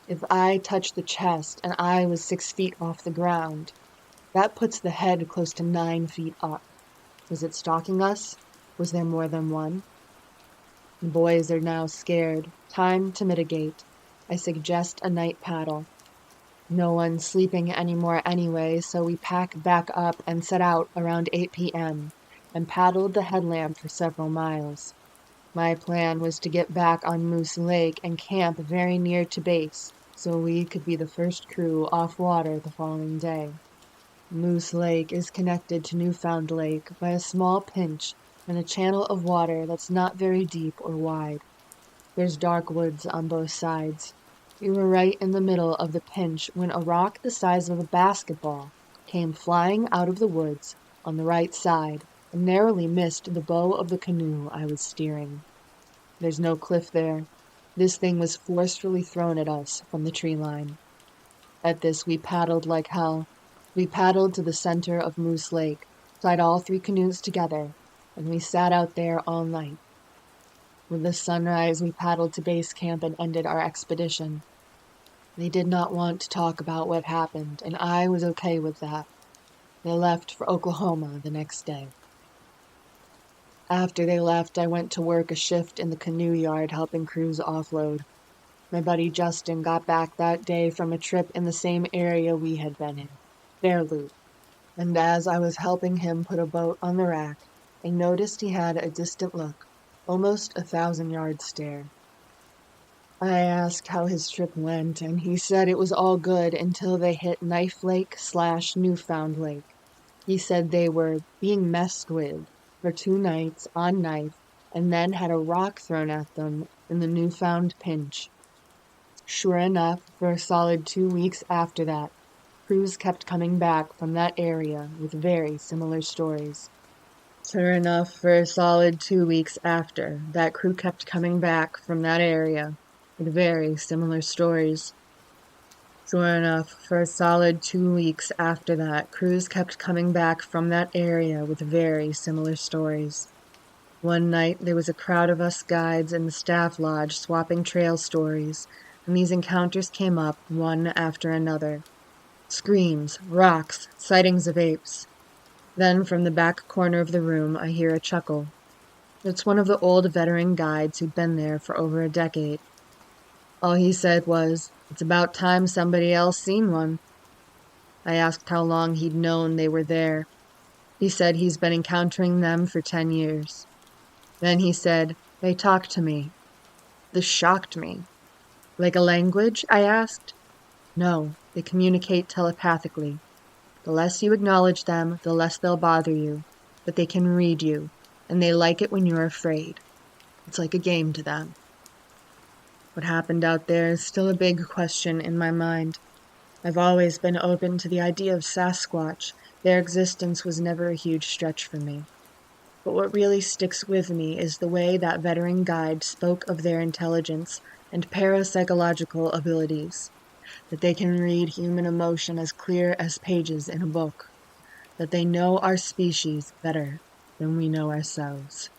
If I touched the chest and I was 6 feet off the ground, that puts the head close to 9 feet up. Was it stalking us? Was there more than one? The boys are now scared. Time to mitigate. I suggest a night paddle. No one's sleeping anymore anyway, so we pack back up and set out around 8 p.m. and paddled the headland for several miles. My plan was to get back on Moose Lake and camp very near to base, so we could be the first crew off water the following day. Moose Lake is connected to Newfound Lake by a small pinch and a channel of water that's not very deep or wide. There's dark woods on both sides. We were right in the middle of the pinch when a rock the size of a basketball came flying out of the woods on the right side and narrowly missed the bow of the canoe I was steering. There's no cliff there. This thing was forcefully thrown at us from the tree line. At this, we paddled like hell. We paddled to the center of Moose Lake, tied all 3 canoes together, and we sat out there all night. With the sunrise, we paddled to base camp and ended our expedition. They did not want to talk about what happened, and I was okay with that. They left for Oklahoma the next day. After they left, I went to work a shift in the canoe yard helping crews offload. My buddy Justin got back that day from a trip in the same area we had been in, Bear Loop, and as I was helping him put a boat on the rack, I noticed he had a distant look, almost 1,000-yard stare. I asked how his trip went, and he said it was all good until they hit Knife Lake/Newfound Lake. He said they were being messed with for 2 nights on Knife, and then had a rock thrown at them in the Newfound Pinch. Sure enough, for a solid 2 weeks after that, crews kept coming back from that area with very similar stories. Sure enough, for a solid 2 weeks after, that crew kept coming back from that area with very similar stories. Sure enough, for a solid 2 weeks after that, crews kept coming back from that area with very similar stories. One night, there was a crowd of us guides in the staff lodge swapping trail stories, and these encounters came up one after another. Screams, rocks, sightings of apes. Then, from the back corner of the room, I hear a chuckle. It's one of the old veteran guides who'd been there for over a decade. All he said was, "It's about time somebody else seen one." I asked how long he'd known they were there. He said he's been encountering them for 10 years. Then he said, "They talk to me." This shocked me. "Like a language?" I asked. "No, they communicate telepathically. The less you acknowledge them, the less they'll bother you. But they can read you, and they like it when you're afraid. It's like a game to them." What happened out there is still a big question in my mind. I've always been open to the idea of Sasquatch. Their existence was never a huge stretch for me. But what really sticks with me is the way that veteran guide spoke of their intelligence and parapsychological abilities. That they can read human emotion as clear as pages in a book. That they know our species better than we know ourselves.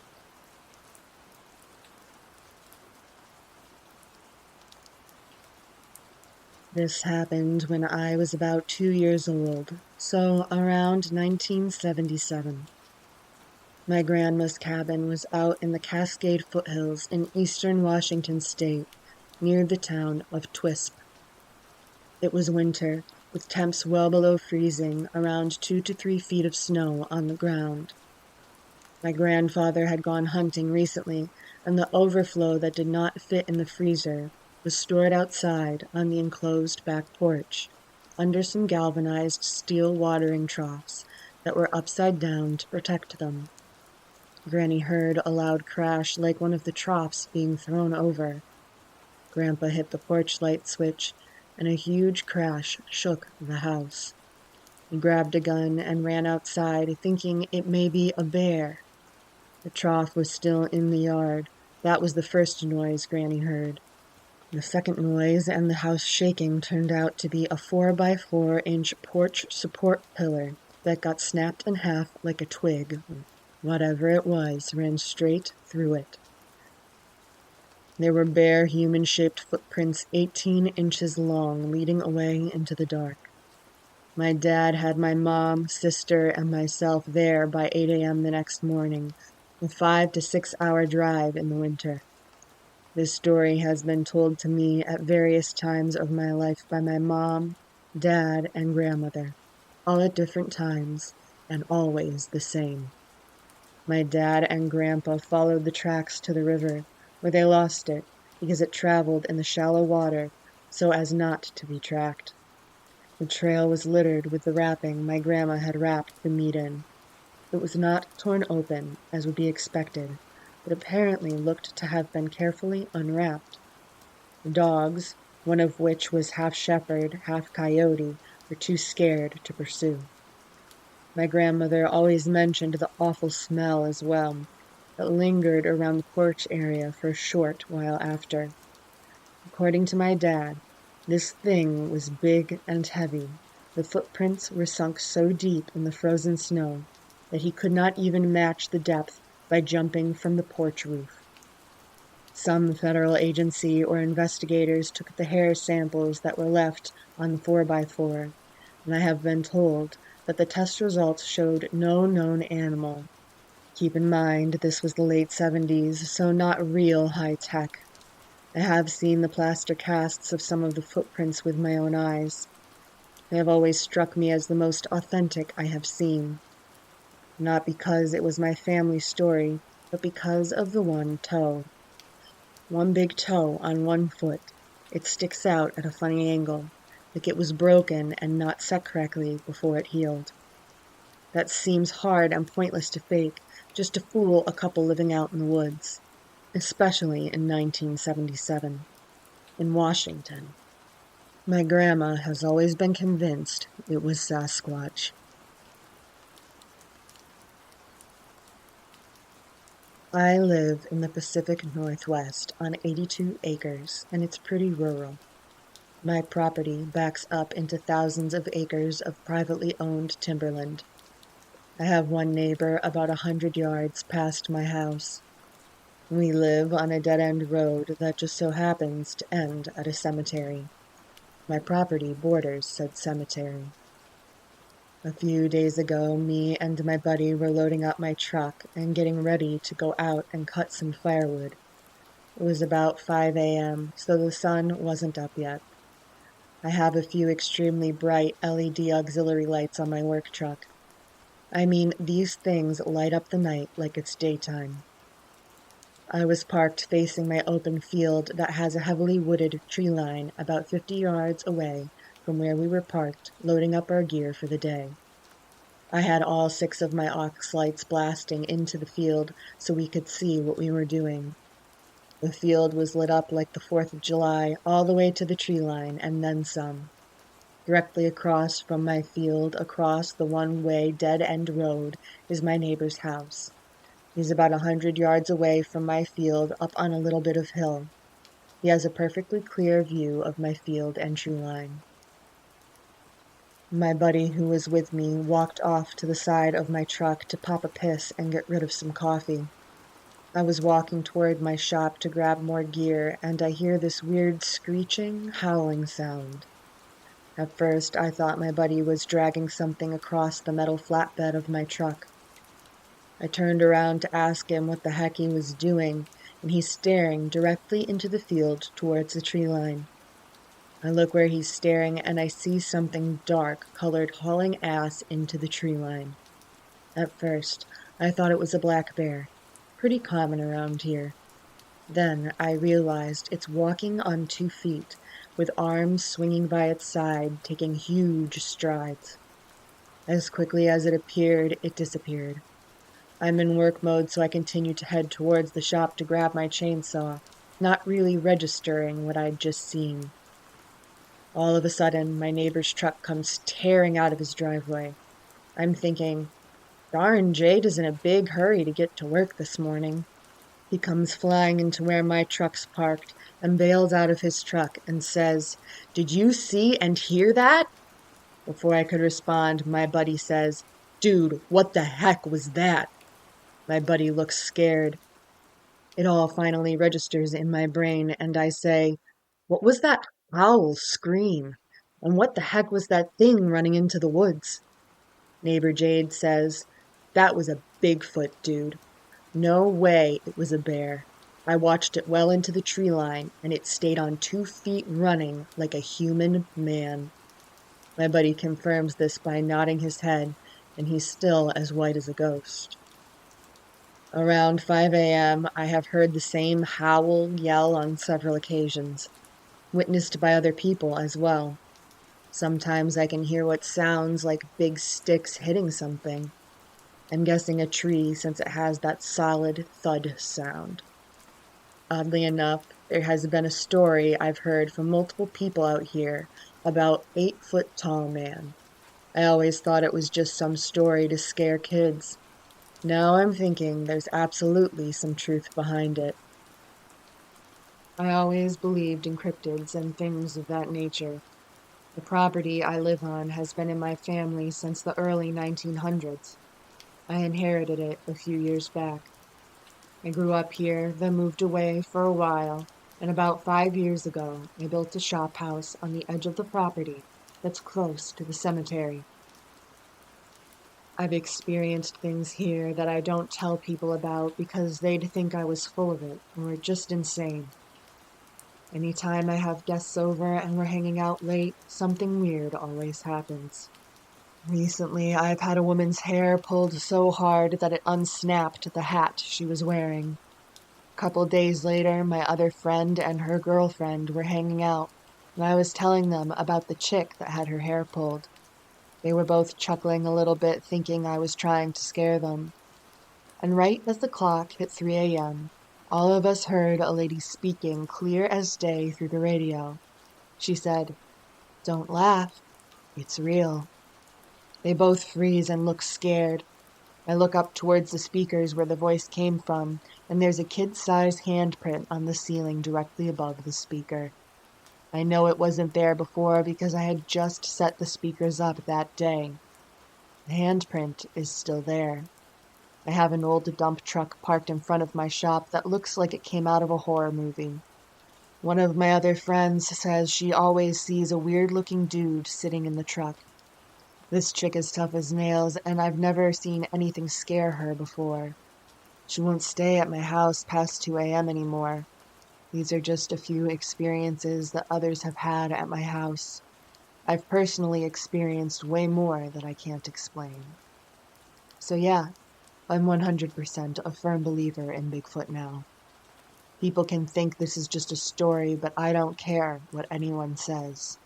This happened when I was about 2 years old, so around 1977. My grandma's cabin was out in the Cascade foothills in eastern Washington state, near the town of Twisp. It was winter, with temps well below freezing, around 2 to 3 feet of snow on the ground. My grandfather had gone hunting recently, and the overflow that did not fit in the freezer was stored outside on the enclosed back porch, under some galvanized steel watering troughs that were upside down to protect them. Granny heard a loud crash like one of the troughs being thrown over. Grandpa hit the porch light switch, and a huge crash shook the house. He grabbed a gun and ran outside, thinking it may be a bear. The trough was still in the yard. That was the first noise Granny heard. The second noise and the house shaking turned out to be a 4 by 4 inch porch support pillar that got snapped in half like a twig. Whatever it was ran straight through it. There were bare human-shaped footprints 18 inches long leading away into the dark. My dad had my mom, sister, and myself there by 8 a.m. the next morning, a 5 to 6 hour drive in the winter. This story has been told to me at various times of my life by my mom, dad, and grandmother, all at different times, and always the same. My dad and grandpa followed the tracks to the river, where they lost it because it traveled in the shallow water so as not to be tracked. The trail was littered with the wrapping my grandma had wrapped the meat in. It was not torn open, as would be expected, but apparently looked to have been carefully unwrapped. The dogs, one of which was half shepherd, half coyote, were too scared to pursue. My grandmother always mentioned the awful smell as well. It lingered around the porch area for a short while after. According to my dad, this thing was big and heavy. The footprints were sunk so deep in the frozen snow that he could not even match the depth by jumping from the porch roof. Some federal agency or investigators took the hair samples that were left on the 4x4, and I have been told that the test results showed no known animal. Keep in mind, this was the late 70s, so not real high tech. I have seen the plaster casts of some of the footprints with my own eyes. They have always struck me as the most authentic I have seen. Not because it was my family story, but because of the one toe. One big toe on one foot. It sticks out at a funny angle, like it was broken and not set correctly before it healed. That seems hard and pointless to fake, just to fool a couple living out in the woods, especially in 1977, in Washington. My grandma has always been convinced it was Sasquatch. I live in the Pacific Northwest on 82 acres, and it's pretty rural. My property backs up into thousands of acres of privately owned timberland. I have one neighbor about 100 yards past my house. We live on a dead-end road that just so happens to end at a cemetery. My property borders said cemetery. A few days ago, me and my buddy were loading up my truck and getting ready to go out and cut some firewood. It was about 5 a.m., so the sun wasn't up yet. I have a few extremely bright LED auxiliary lights on my work truck. I mean, these things light up the night like it's daytime. I was parked facing my open field that has a heavily wooded tree line about 50 yards away from where we were parked, loading up our gear for the day. I had all 6 of my aux lights blasting into the field so we could see what we were doing. The field was lit up like the 4th of July all the way to the tree line and then some. Directly across from my field, across the one-way dead-end road, is my neighbor's house. He's about 100 yards away from my field up on a little bit of hill. He has a perfectly clear view of my field and tree line. My buddy who was with me walked off to the side of my truck to pop a piss and get rid of some coffee. I was walking toward my shop to grab more gear, and I hear this weird screeching, howling sound. At first, I thought my buddy was dragging something across the metal flatbed of my truck. I turned around to ask him what the heck he was doing, and he's staring directly into the field towards the tree line. I look where he's staring, and I see something dark colored hauling ass into the tree line. At first, I thought it was a black bear, pretty common around here. Then I realized it's walking on 2 feet, with arms swinging by its side, taking huge strides. As quickly as it appeared, it disappeared. I'm in work mode, so I continue to head towards the shop to grab my chainsaw, not really registering what I'd just seen. All of a sudden, my neighbor's truck comes tearing out of his driveway. I'm thinking, darn, Jade is in a big hurry to get to work this morning. He comes flying into where my truck's parked and bails out of his truck and says, "Did you see and hear that?" Before I could respond, my buddy says, "Dude, what the heck was that?" My buddy looks scared. It all finally registers in my brain, and I say, "What was that foul scream? And what the heck was that thing running into the woods?" Neighbor Jade says, "That was a Bigfoot, dude. No way it was a bear. I watched it well into the tree line, and it stayed on 2 feet running like a human man." My buddy confirms this by nodding his head, and he's still as white as a ghost. Around 5 a.m., I have heard the same howl, yell on several occasions, witnessed by other people as well. Sometimes I can hear what sounds like big sticks hitting something. I'm guessing a tree since it has that solid thud sound. Oddly enough, there has been a story I've heard from multiple people out here about 8 foot tall man. I always thought it was just some story to scare kids. Now I'm thinking there's absolutely some truth behind it. I always believed in cryptids and things of that nature. The property I live on has been in my family since the early 1900s. I inherited it a few years back. I grew up here, then moved away for a while, and about 5 years ago, I built a shop house on the edge of the property that's close to the cemetery. I've experienced things here that I don't tell people about because they'd think I was full of it or just insane. Anytime I have guests over and we're hanging out late, something weird always happens. Recently, I've had a woman's hair pulled so hard that it unsnapped the hat she was wearing. A couple days later, my other friend and her girlfriend were hanging out, and I was telling them about the chick that had her hair pulled. They were both chuckling a little bit, thinking I was trying to scare them. And right as the clock hit 3 a.m., all of us heard a lady speaking clear as day through the radio. She said, "Don't laugh. It's real." They both freeze and look scared. I look up towards the speakers where the voice came from, and there's a kid-sized handprint on the ceiling directly above the speaker. I know it wasn't there before because I had just set the speakers up that day. The handprint is still there. I have an old dump truck parked in front of my shop that looks like it came out of a horror movie. One of my other friends says she always sees a weird-looking dude sitting in the truck. This chick is tough as nails, and I've never seen anything scare her before. She won't stay at my house past 2 a.m. anymore. These are just a few experiences that others have had at my house. I've personally experienced way more that I can't explain. So yeah, I'm 100% a firm believer in Bigfoot now. People can think this is just a story, but I don't care what anyone says.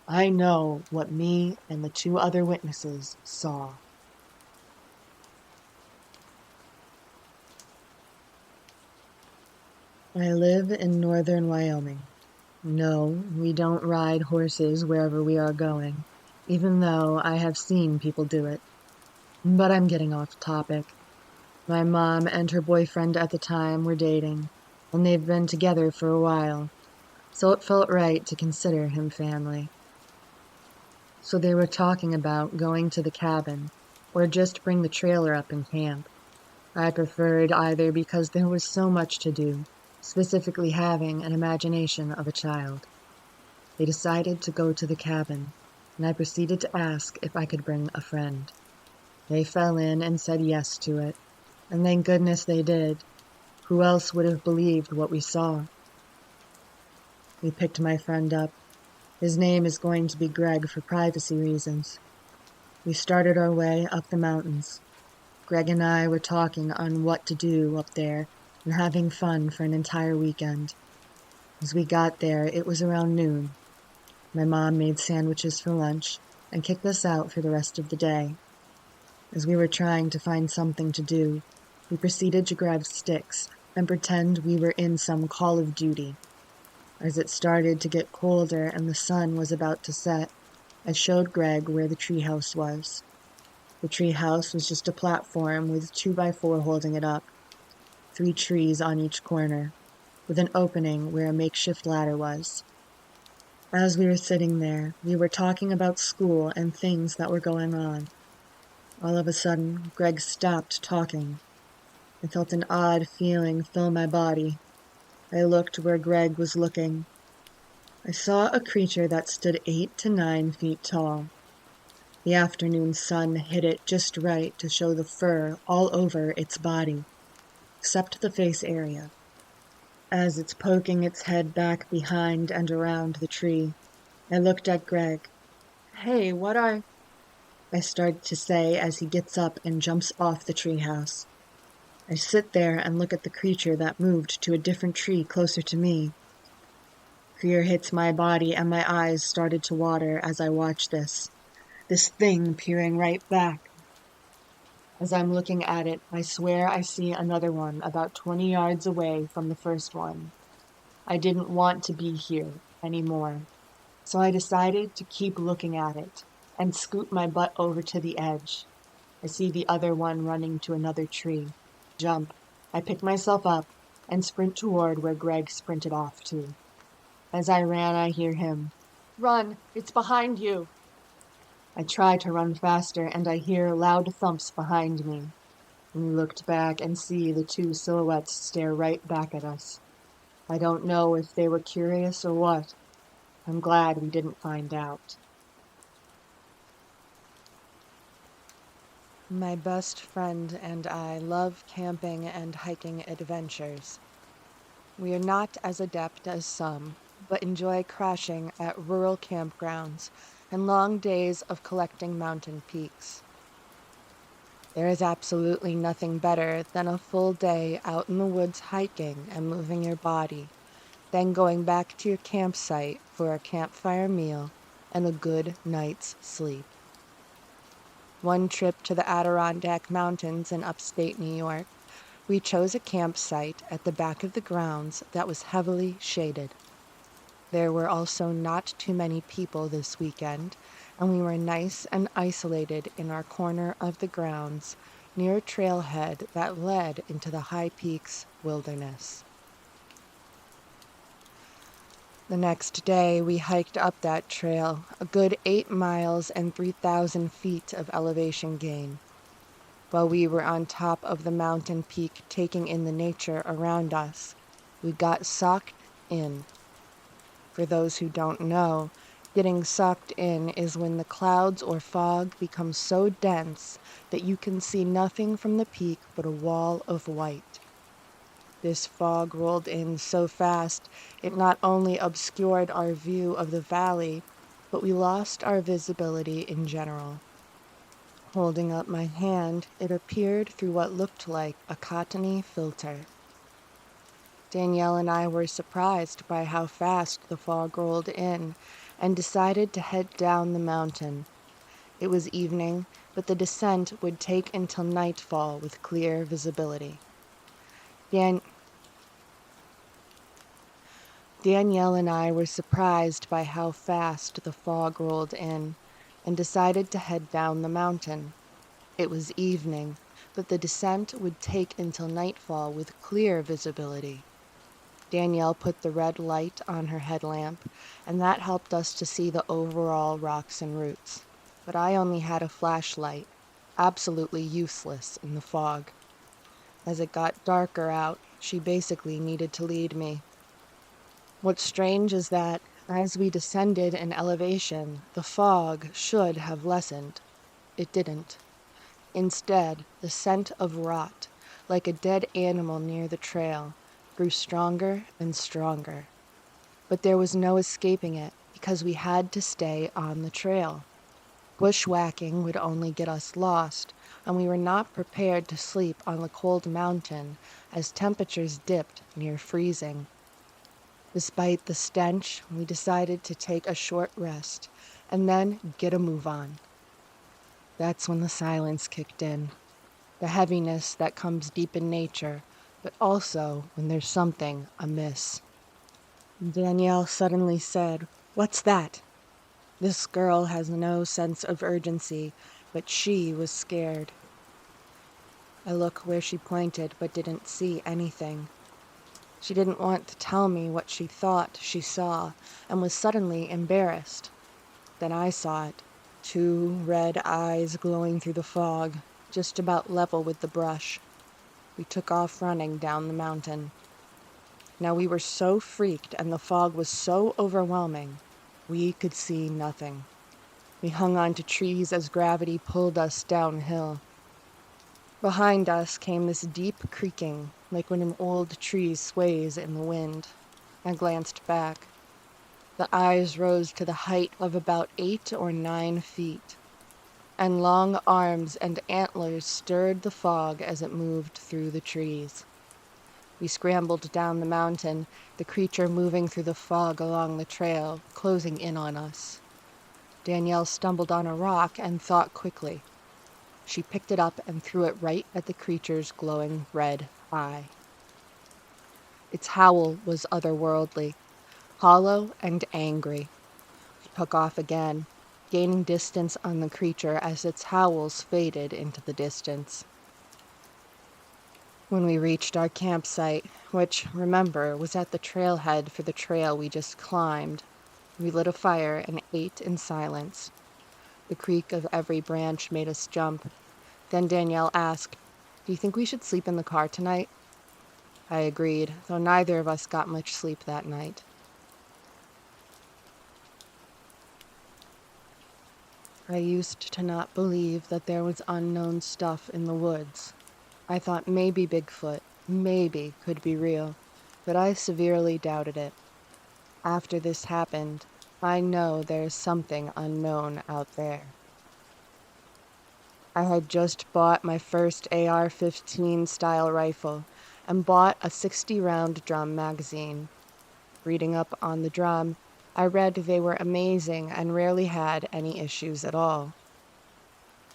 I know what me and the 2 other witnesses saw. I live in northern Wyoming. No, we don't ride horses wherever we are going, even though I have seen people do it. But I'm getting off topic. My mom and her boyfriend at the time were dating, and they've been together for a while, so it felt right to consider him family. So they were talking about going to the cabin, or just bring the trailer up and camp. I preferred either because there was so much to do, specifically having an imagination of a child. They decided to go to the cabin, and I proceeded to ask if I could bring a friend. They fell in and said yes to it, and thank goodness they did. Who else would have believed what we saw? We picked my friend up. His name is going to be Greg for privacy reasons. We started our way up the mountains. Greg and I were talking on what to do up there and having fun for an entire weekend. As we got there, it was around noon. My mom made sandwiches for lunch and kicked us out for the rest of the day. As we were trying to find something to do, we proceeded to grab sticks and pretend we were in some Call of Duty. As it started to get colder and the sun was about to set, I showed Greg where the treehouse was. The treehouse was just a platform with 2x4 holding it up, 3 trees on each corner, with an opening where a makeshift ladder was. As we were sitting there, we were talking about school and things that were going on. All of a sudden, Greg stopped talking. I felt an odd feeling fill my body. I looked where Greg was looking. I saw a creature that stood 8 to 9 feet tall. The afternoon sun hit it just right to show the fur all over its body, except the face area. As it's poking its head back behind and around the tree, I looked at Greg. "Hey, I start to say as he gets up and jumps off the treehouse. I sit there and look at the creature that moved to a different tree closer to me. Fear hits my body and my eyes started to water as I watch this thing peering right back. As I'm looking at it, I swear I see another one about 20 yards away from the first one. I didn't want to be here anymore, so I decided to keep looking at it and scoot my butt over to the edge. I see the other one running to another tree. Jump. I pick myself up and sprint toward where Greg sprinted off to. As I ran, I hear him. "Run! It's behind you!" I try to run faster and I hear loud thumps behind me. We looked back and see the 2 silhouettes stare right back at us. I don't know if they were curious or what. I'm glad we didn't find out. My best friend and I love camping and hiking adventures. We are not as adept as some, but enjoy crashing at rural campgrounds and long days of collecting mountain peaks. There is absolutely nothing better than a full day out in the woods hiking and moving your body, then going back to your campsite for a campfire meal and a good night's sleep. One trip to the Adirondack Mountains in upstate New York, we chose a campsite at the back of the grounds that was heavily shaded. There were also not too many people this weekend, and we were nice and isolated in our corner of the grounds near a trailhead that led into the High Peaks wilderness. The next day, we hiked up that trail, a good 8 miles and 3,000 feet of elevation gain. While we were on top of the mountain peak taking in the nature around us, we got socked in. For those who don't know, getting sucked in is when the clouds or fog become so dense that you can see nothing from the peak but a wall of white. This fog rolled in so fast, it not only obscured our view of the valley, but we lost our visibility in general. Holding up my hand, it appeared through what looked like a cottony filter. Danielle and I were surprised by how fast the fog rolled in and decided to head down the mountain. It was evening, but the descent would take until nightfall with clear visibility. Danielle and I were surprised by how fast the fog rolled in and decided to head down the mountain. It was evening, but the descent would take until nightfall with clear visibility. Danielle put the red light on her headlamp, and that helped us to see the overall rocks and roots. But I only had a flashlight, absolutely useless in the fog. As it got darker out, she basically needed to lead me. What's strange is that, as we descended in elevation, the fog should have lessened. It didn't. Instead, the scent of rot, like a dead animal near the trail, grew stronger and stronger. But there was no escaping it because we had to stay on the trail. Bushwhacking would only get us lost, and we were not prepared to sleep on the cold mountain as temperatures dipped near freezing. Despite the stench, we decided to take a short rest and then get a move on. That's when the silence kicked in. The heaviness that comes deep in nature, but also when there's something amiss. Danielle suddenly said, "What's that?" This girl has no sense of urgency, but she was scared. I looked where she pointed, but didn't see anything. She didn't want to tell me what she thought she saw, and was suddenly embarrassed. Then I saw it. 2 red eyes glowing through the fog, just about level with the brush. We took off running down the mountain. Now we were so freaked and the fog was so overwhelming, we could see nothing. We hung on to trees as gravity pulled us downhill. Behind us came this deep creaking, like when an old tree sways in the wind. I glanced back. The eyes rose to the height of about 8 or 9 feet, and long arms and antlers stirred the fog as it moved through the trees. We scrambled down the mountain, the creature moving through the fog along the trail, closing in on us. Danielle stumbled on a rock and thought quickly. She picked it up and threw it right at the creature's glowing red eye. Its howl was otherworldly, hollow and angry. We took off again, gaining distance on the creature as its howls faded into the distance. When we reached our campsite, which, remember, was at the trailhead for the trail we just climbed, we lit a fire and ate in silence. The creak of every branch made us jump. Then Danielle asked, "Do you think we should sleep in the car tonight?" I agreed, though neither of us got much sleep that night. I used to not believe that there was unknown stuff in the woods. I thought maybe Bigfoot, maybe, could be real, but I severely doubted it. After this happened, I know there's something unknown out there. I had just bought my first AR-15 style rifle and bought a 60-round drum magazine. Reading up on the drum, I read they were amazing and rarely had any issues at all.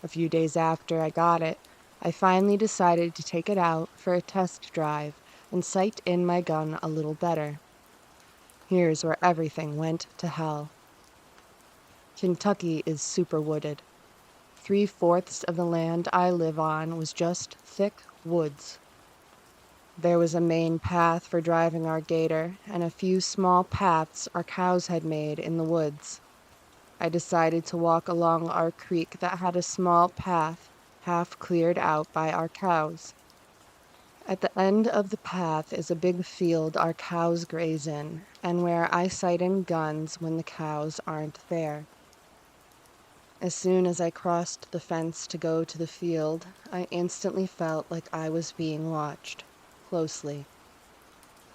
A few days after I got it, I finally decided to take it out for a test drive and sight in my gun a little better. Here's where everything went to hell. Kentucky is super wooded. 3/4 of the land I live on was just thick woods. There was a main path for driving our gator and a few small paths our cows had made in the woods. I decided to walk along our creek that had a small path half cleared out by our cows. At the end of the path is a big field our cows graze in, and where I sight in guns when the cows aren't there. As soon as I crossed the fence to go to the field, I instantly felt like I was being watched, closely.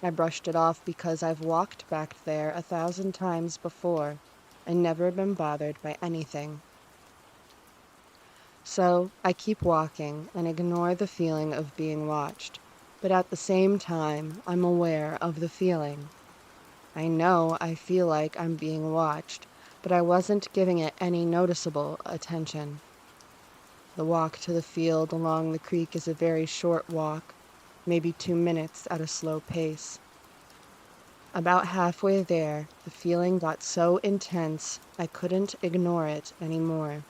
I brushed it off because I've walked back there 1,000 times before and never been bothered by anything. So I keep walking and ignore the feeling of being watched, but at the same time, I'm aware of the feeling. I know I feel like I'm being watched, but I wasn't giving it any noticeable attention. The walk to the field along the creek is a very short walk, maybe 2 minutes at a slow pace. About halfway there, the feeling got so intense I couldn't ignore it anymore.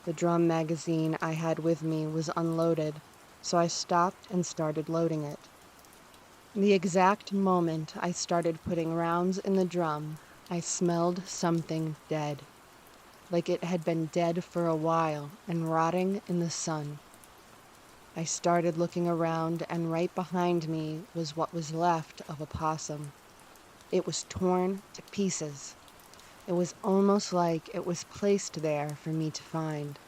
The drum magazine I had with me was unloaded, so I stopped and started loading it. The exact moment I started putting rounds in the drum, I smelled something dead, like it had been dead for a while and rotting in the sun. I started looking around, and right behind me was what was left of a possum. It was torn to pieces. It was almost like it was placed there for me to find.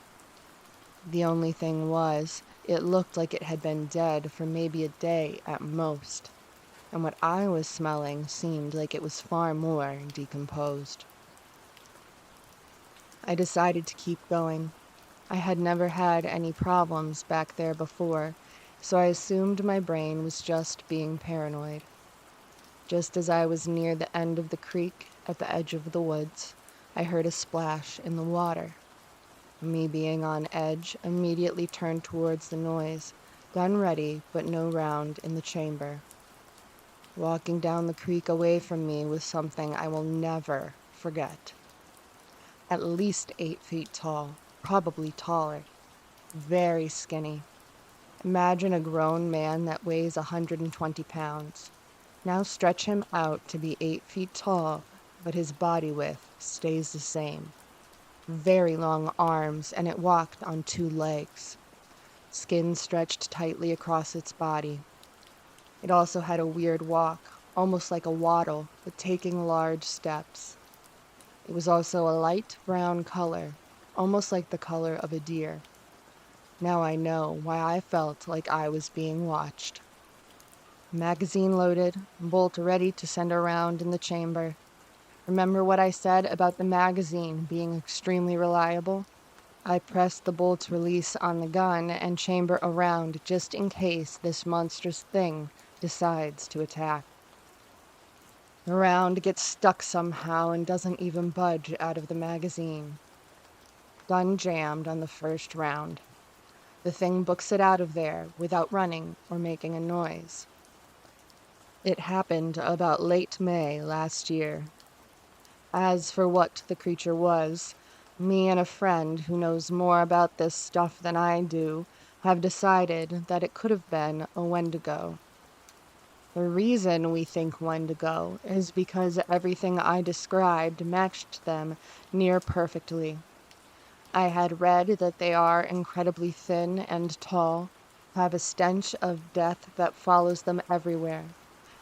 The only thing was, it looked like it had been dead for maybe a day at most, and what I was smelling seemed like it was far more decomposed. I decided to keep going. I had never had any problems back there before, so I assumed my brain was just being paranoid. Just as I was near the end of the creek, at the edge of the woods, I heard a splash in the water. Me being on edge, immediately turned towards the noise, gun ready but no round in the chamber. walking down the creek away from me was something I will never forget. At least 8 feet tall, probably taller, very skinny. Imagine a grown man that weighs 120 pounds. Now stretch him out to be 8 feet tall, but his body width stays the same. Very long arms, and it walked on 2 legs. Skin stretched tightly across its body. It also had a weird walk, almost like a waddle, but taking large steps. It was also a light brown color, almost like the color of a deer. Now I know why I felt like I was being watched. Magazine loaded, bolt ready to send around in the chamber. Remember what I said about the magazine being extremely reliable? I pressed the bolt release on the gun and chamber around just in case this monstrous thing decides to attack. The round gets stuck somehow and doesn't even budge out of the magazine. Gun jammed on the first round. The thing books it out of there without running or making a noise. It happened about late May last year. As for what the creature was, me and a friend who knows more about this stuff than I do have decided that it could have been a Wendigo. The reason we think Wendigo is because everything I described matched them near perfectly. I had read that they are incredibly thin and tall, have a stench of death that follows them everywhere,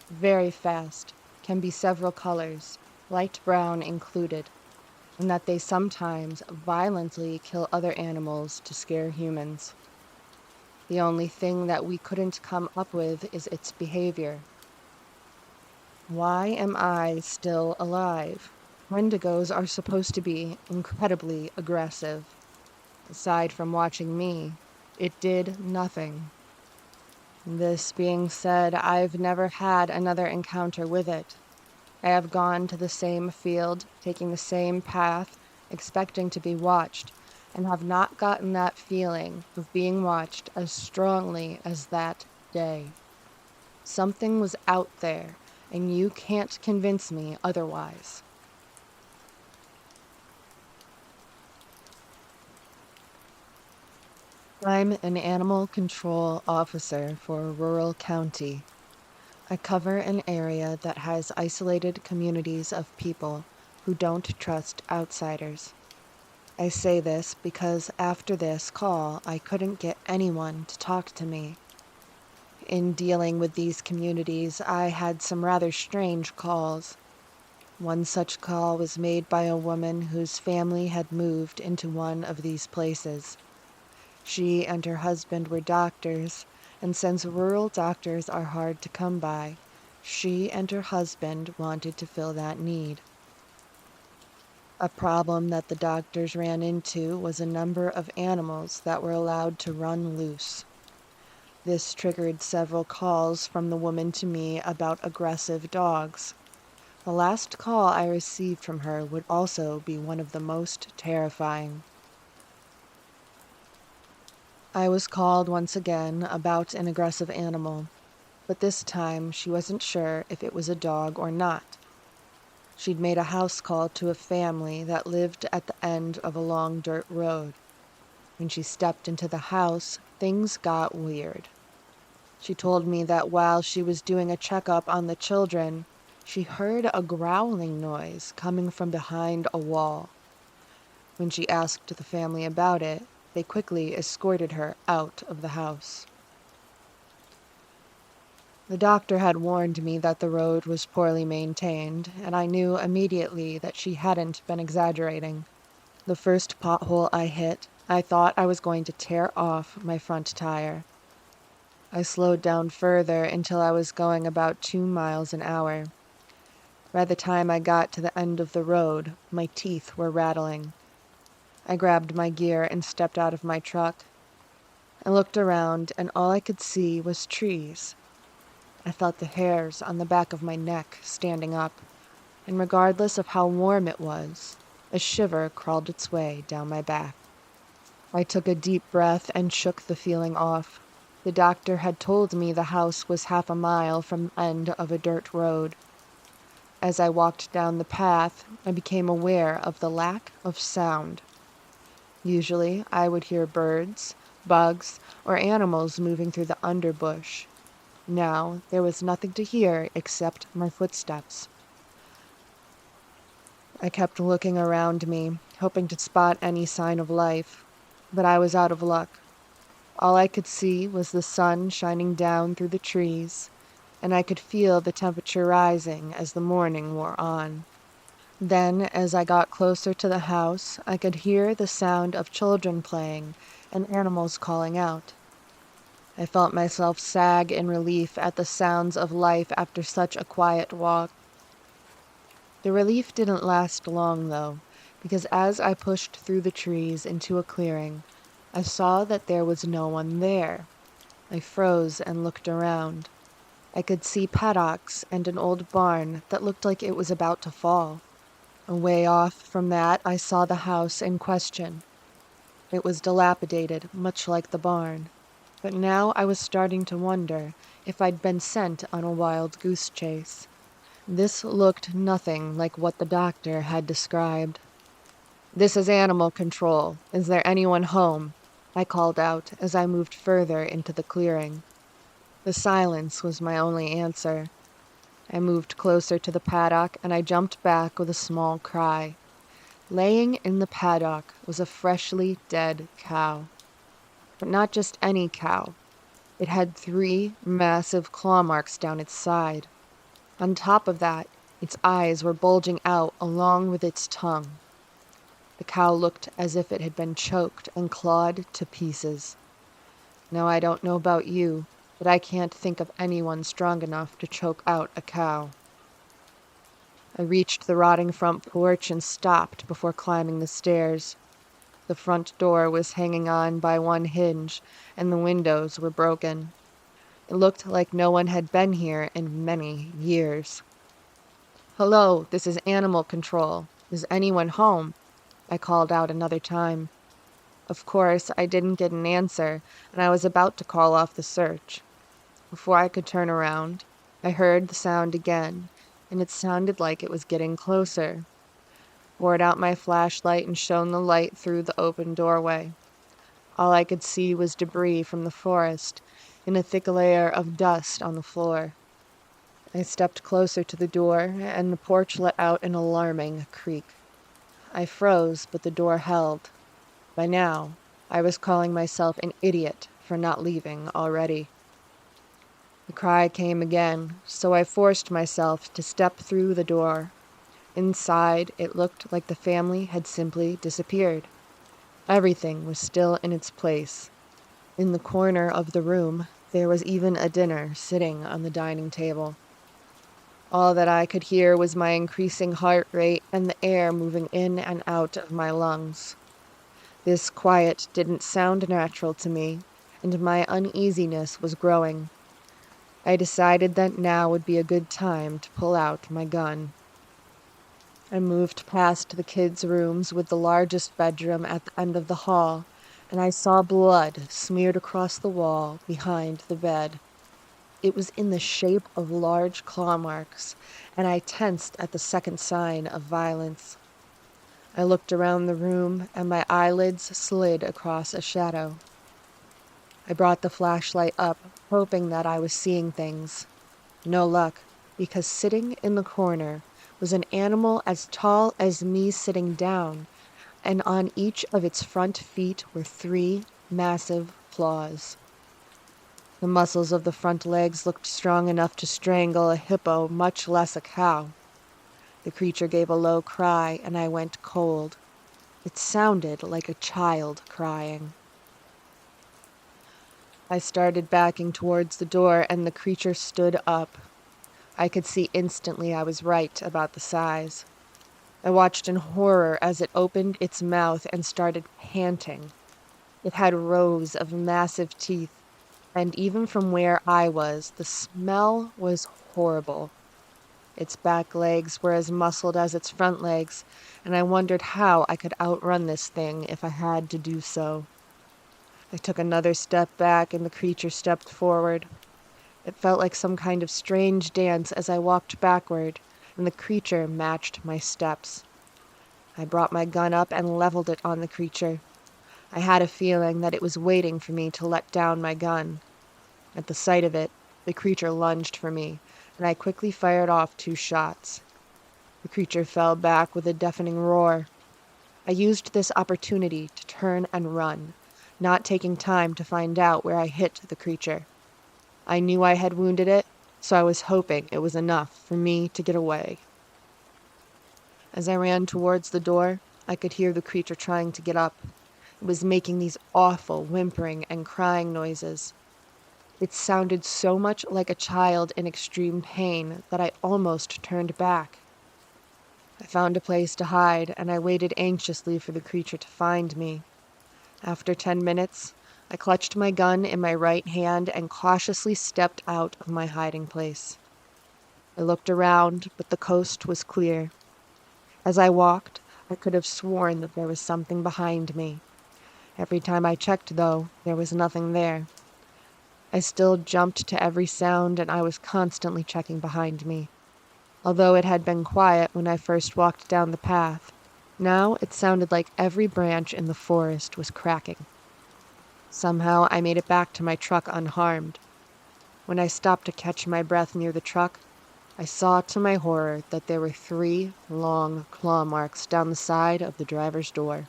very fast, can be several colors, light brown included, and that they sometimes violently kill other animals to scare humans. The only thing that we couldn't come up with is its behavior. Why am I still alive? Wendigos are supposed to be incredibly aggressive. Aside from watching me, it did nothing. This being said, I've never had another encounter with it. I have gone to the same field, taking the same path, expecting to be watched, and have not gotten that feeling of being watched as strongly as that day. Something was out there, and you can't convince me otherwise. I'm an animal control officer for a rural county. I cover an area that has isolated communities of people who don't trust outsiders. I say this because after this call, I couldn't get anyone to talk to me. In dealing with these communities, I had some rather strange calls. One such call was made by a woman whose family had moved into one of these places. She and her husband were doctors, and since rural doctors are hard to come by, she and her husband wanted to fill that need. A problem that the doctors ran into was a number of animals that were allowed to run loose. This triggered several calls from the woman to me about aggressive dogs. The last call I received from her would also be one of the most terrifying. I was called once again about an aggressive animal, but this time she wasn't sure if it was a dog or not. She'd made a house call to a family that lived at the end of a long dirt road. When she stepped into the house, things got weird. She told me that while she was doing a checkup on the children, she heard a growling noise coming from behind a wall. When she asked the family about it, they quickly escorted her out of the house. The doctor had warned me that the road was poorly maintained, and I knew immediately that she hadn't been exaggerating. The first pothole I hit, I thought I was going to tear off my front tire. I slowed down further until I was going about 2 miles an hour. By the time I got to the end of the road, my teeth were rattling. I grabbed my gear and stepped out of my truck. I looked around, and all I could see was trees. I felt the hairs on the back of my neck standing up, and regardless of how warm it was, a shiver crawled its way down my back. I took a deep breath and shook the feeling off. The doctor had told me the house was half a mile from the end of a dirt road. As I walked down the path, I became aware of the lack of sound. Usually, I would hear birds, bugs, or animals moving through the underbush. Now, there was nothing to hear except my footsteps. I kept looking around me, hoping to spot any sign of life, but I was out of luck. All I could see was the sun shining down through the trees, and I could feel the temperature rising as the morning wore on. Then, as I got closer to the house, I could hear the sound of children playing and animals calling out. I felt myself sag in relief at the sounds of life after such a quiet walk. The relief didn't last long, though, because as I pushed through the trees into a clearing, I saw that there was no one there. I froze and looked around. I could see paddocks and an old barn that looked like it was about to fall. Away off from that, I saw the house in question. It was dilapidated, much like the barn. But now I was starting to wonder if I'd been sent on a wild goose chase. This looked nothing like what the doctor had described. "This is animal control. Is there anyone home?" I called out as I moved further into the clearing. The silence was my only answer. I moved closer to the paddock and I jumped back with a small cry. Laying in the paddock was a freshly dead cow. But not just any cow. It had 3 massive claw marks down its side. On top of that, its eyes were bulging out along with its tongue. The cow looked as if it had been choked and clawed to pieces. Now, I don't know about you, but I can't think of anyone strong enough to choke out a cow. I reached the rotting front porch and stopped before climbing the stairs. The front door was hanging on by one hinge, and the windows were broken. It looked like no one had been here in many years. "Hello, this is animal control. Is anyone home?" I called out another time. Of course, I didn't get an answer, and I was about to call off the search. Before I could turn around, I heard the sound again, and it sounded like it was getting closer. Poured out my flashlight and shone the light through the open doorway. All I could see was debris from the forest, and a thick layer of dust on the floor. I stepped closer to the door, and the porch let out an alarming creak. I froze, but the door held. By now, I was calling myself an idiot for not leaving already. The cry came again, so I forced myself to step through the door. Inside, it looked like the family had simply disappeared. Everything was still in its place. In the corner of the room, there was even a dinner sitting on the dining table. All that I could hear was my increasing heart rate and the air moving in and out of my lungs. This quiet didn't sound natural to me, and my uneasiness was growing. I decided that now would be a good time to pull out my gun. I moved past the kids' rooms with the largest bedroom at the end of the hall, and I saw blood smeared across the wall behind the bed. It was in the shape of large claw marks, and I tensed at the second sign of violence. I looked around the room, and my eyelids slid across a shadow. I brought the flashlight up, hoping that I was seeing things. No luck, because sitting in the corner was an animal as tall as me sitting down, and on each of its front feet were 3 massive claws. The muscles of the front legs looked strong enough to strangle a hippo, much less a cow. The creature gave a low cry, and I went cold. It sounded like a child crying. I started backing towards the door, and the creature stood up. I could see instantly I was right about the size. I watched in horror as it opened its mouth and started panting. It had rows of massive teeth, and even from where I was, the smell was horrible. Its back legs were as muscled as its front legs, and I wondered how I could outrun this thing if I had to do so. I took another step back and the creature stepped forward. It felt like some kind of strange dance as I walked backward, and the creature matched my steps. I brought my gun up and leveled it on the creature. I had a feeling that it was waiting for me to let down my gun. At the sight of it, the creature lunged for me, and I quickly fired off 2 shots. The creature fell back with a deafening roar. I used this opportunity to turn and run, not taking time to find out where I hit the creature. I knew I had wounded it, so I was hoping it was enough for me to get away. As I ran towards the door, I could hear the creature trying to get up. It was making these awful whimpering and crying noises. It sounded so much like a child in extreme pain that I almost turned back. I found a place to hide, and I waited anxiously for the creature to find me. After 10 minutes, I clutched my gun in my right hand and cautiously stepped out of my hiding place. I looked around, but the coast was clear. As I walked, I could have sworn that there was something behind me. Every time I checked, though, there was nothing there. I still jumped to every sound, and I was constantly checking behind me. Although it had been quiet when I first walked down the path, now it sounded like every branch in the forest was cracking. Somehow I made it back to my truck unharmed. When I stopped to catch my breath near the truck, I saw to my horror that there were 3 long claw marks down the side of the driver's door.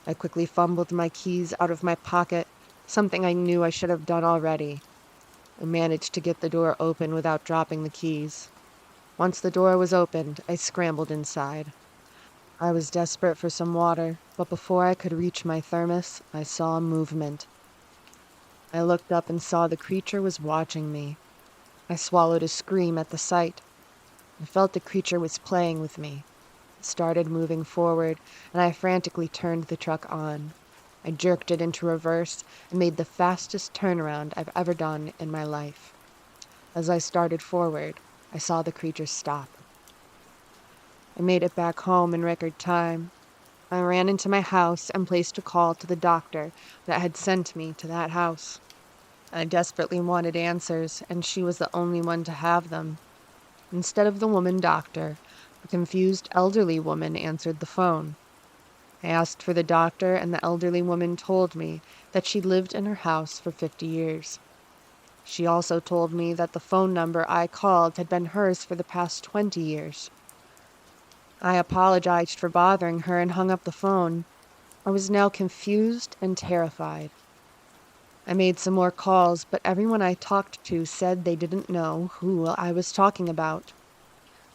I quickly fumbled my keys out of my pocket, something I knew I should have done already. I managed to get the door open without dropping the keys. Once the door was opened, I scrambled inside. I was desperate for some water, but before I could reach my thermos, I saw movement. I looked up and saw the creature was watching me. I swallowed a scream at the sight. I felt the creature was playing with me. It started moving forward, and I frantically turned the truck on. I jerked it into reverse and made the fastest turnaround I've ever done in my life. As I started forward, I saw the creature stop. I made it back home in record time. I ran into my house and placed a call to the doctor that had sent me to that house. I desperately wanted answers, and she was the only one to have them. Instead of the woman doctor, a confused elderly woman answered the phone. I asked for the doctor, and the elderly woman told me that she'd lived in her house for 50 years. She also told me that the phone number I called had been hers for the past 20 years. I apologized for bothering her and hung up the phone. I was now confused and terrified. I made some more calls, but everyone I talked to said they didn't know who I was talking about.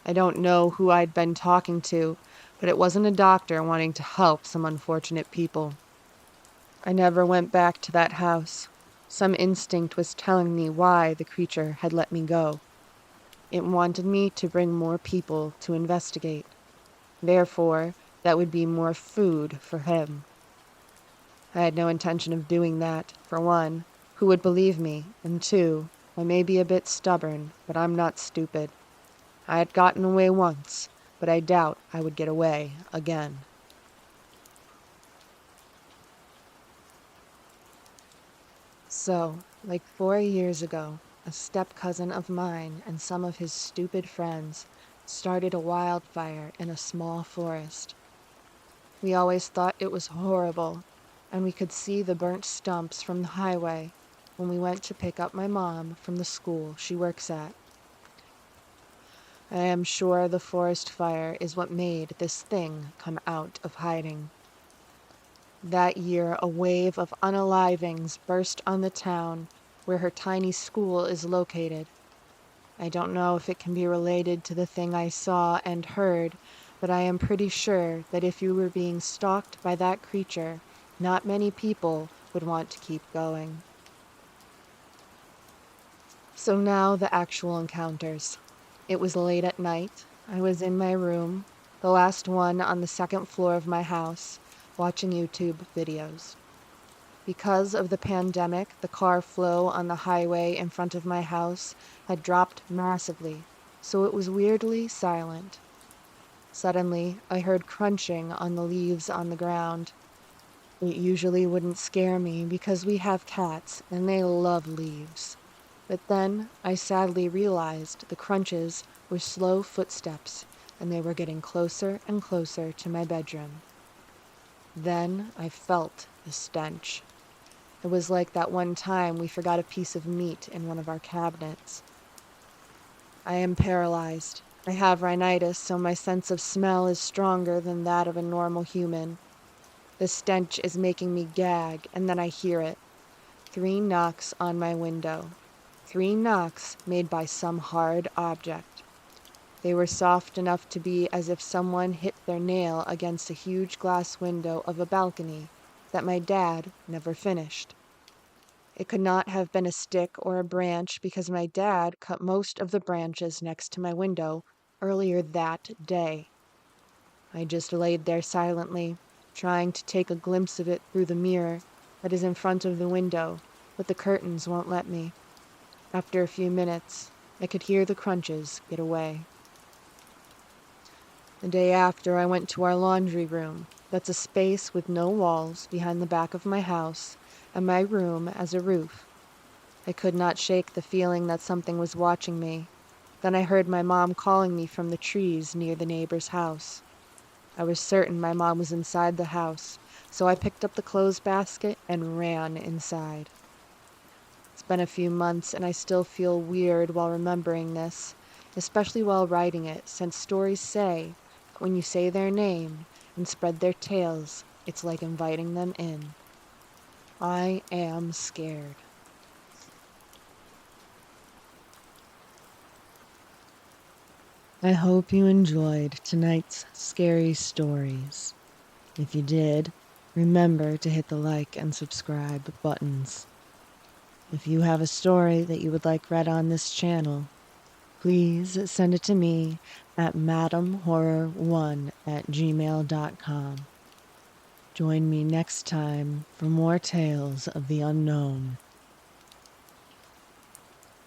I don't know who I'd been talking to, but it wasn't a doctor wanting to help some unfortunate people. I never went back to that house. Some instinct was telling me why the creature had let me go. It wanted me to bring more people to investigate. Therefore, that would be more food for him. I had no intention of doing that. For one, who would believe me? And 2, I may be a bit stubborn, but I'm not stupid. I had gotten away once, but I doubt I would get away again. So, like 4 years ago, a step-cousin of mine and some of his stupid friends started a wildfire in a small forest. We always thought it was horrible, and we could see the burnt stumps from the highway when we went to pick up my mom from the school she works at. I am sure the forest fire is what made this thing come out of hiding. That year, a wave of unalivings burst on the town where her tiny school is located. I don't know if it can be related to the thing I saw and heard, but I am pretty sure that if you were being stalked by that creature, not many people would want to keep going. So now the actual encounters. It was late at night. I was in my room, the last one on the 2nd floor of my house, watching YouTube videos. Because of the pandemic, the car flow on the highway in front of my house had dropped massively, so it was weirdly silent. Suddenly, I heard crunching on the leaves on the ground. It usually wouldn't scare me because we have cats and they love leaves. But then I sadly realized the crunches were slow footsteps and they were getting closer and closer to my bedroom. Then I felt the stench. It was like that one time we forgot a piece of meat in one of our cabinets. I am paralyzed. I have rhinitis, so my sense of smell is stronger than that of a normal human. The stench is making me gag, and then I hear it. 3 knocks on my window. 3 knocks made by some hard object. They were soft enough to be as if someone hit their nail against a huge glass window of a balcony that my dad never finished. It could not have been a stick or a branch because my dad cut most of the branches next to my window earlier that day. I just laid there silently, trying to take a glimpse of it through the mirror that is in front of the window, but the curtains won't let me. After a few minutes, I could hear the crunches get away. The day after, I went to our laundry room. That's a space with no walls behind the back of my house, and my room as a roof. I could not shake the feeling that something was watching me. Then I heard my mom calling me from the trees near the neighbor's house. I was certain my mom was inside the house, so I picked up the clothes basket and ran inside. It's been a few months and I still feel weird while remembering this, especially while writing it, since stories say that when you say their name and spread their tails, it's like inviting them in. I am scared. I hope you enjoyed tonight's scary stories. If you did, remember to hit the like and subscribe buttons. If you have a story that you would like read on this channel, please send it to me at madamhorror1@gmail.com. Join me next time for more tales of the unknown.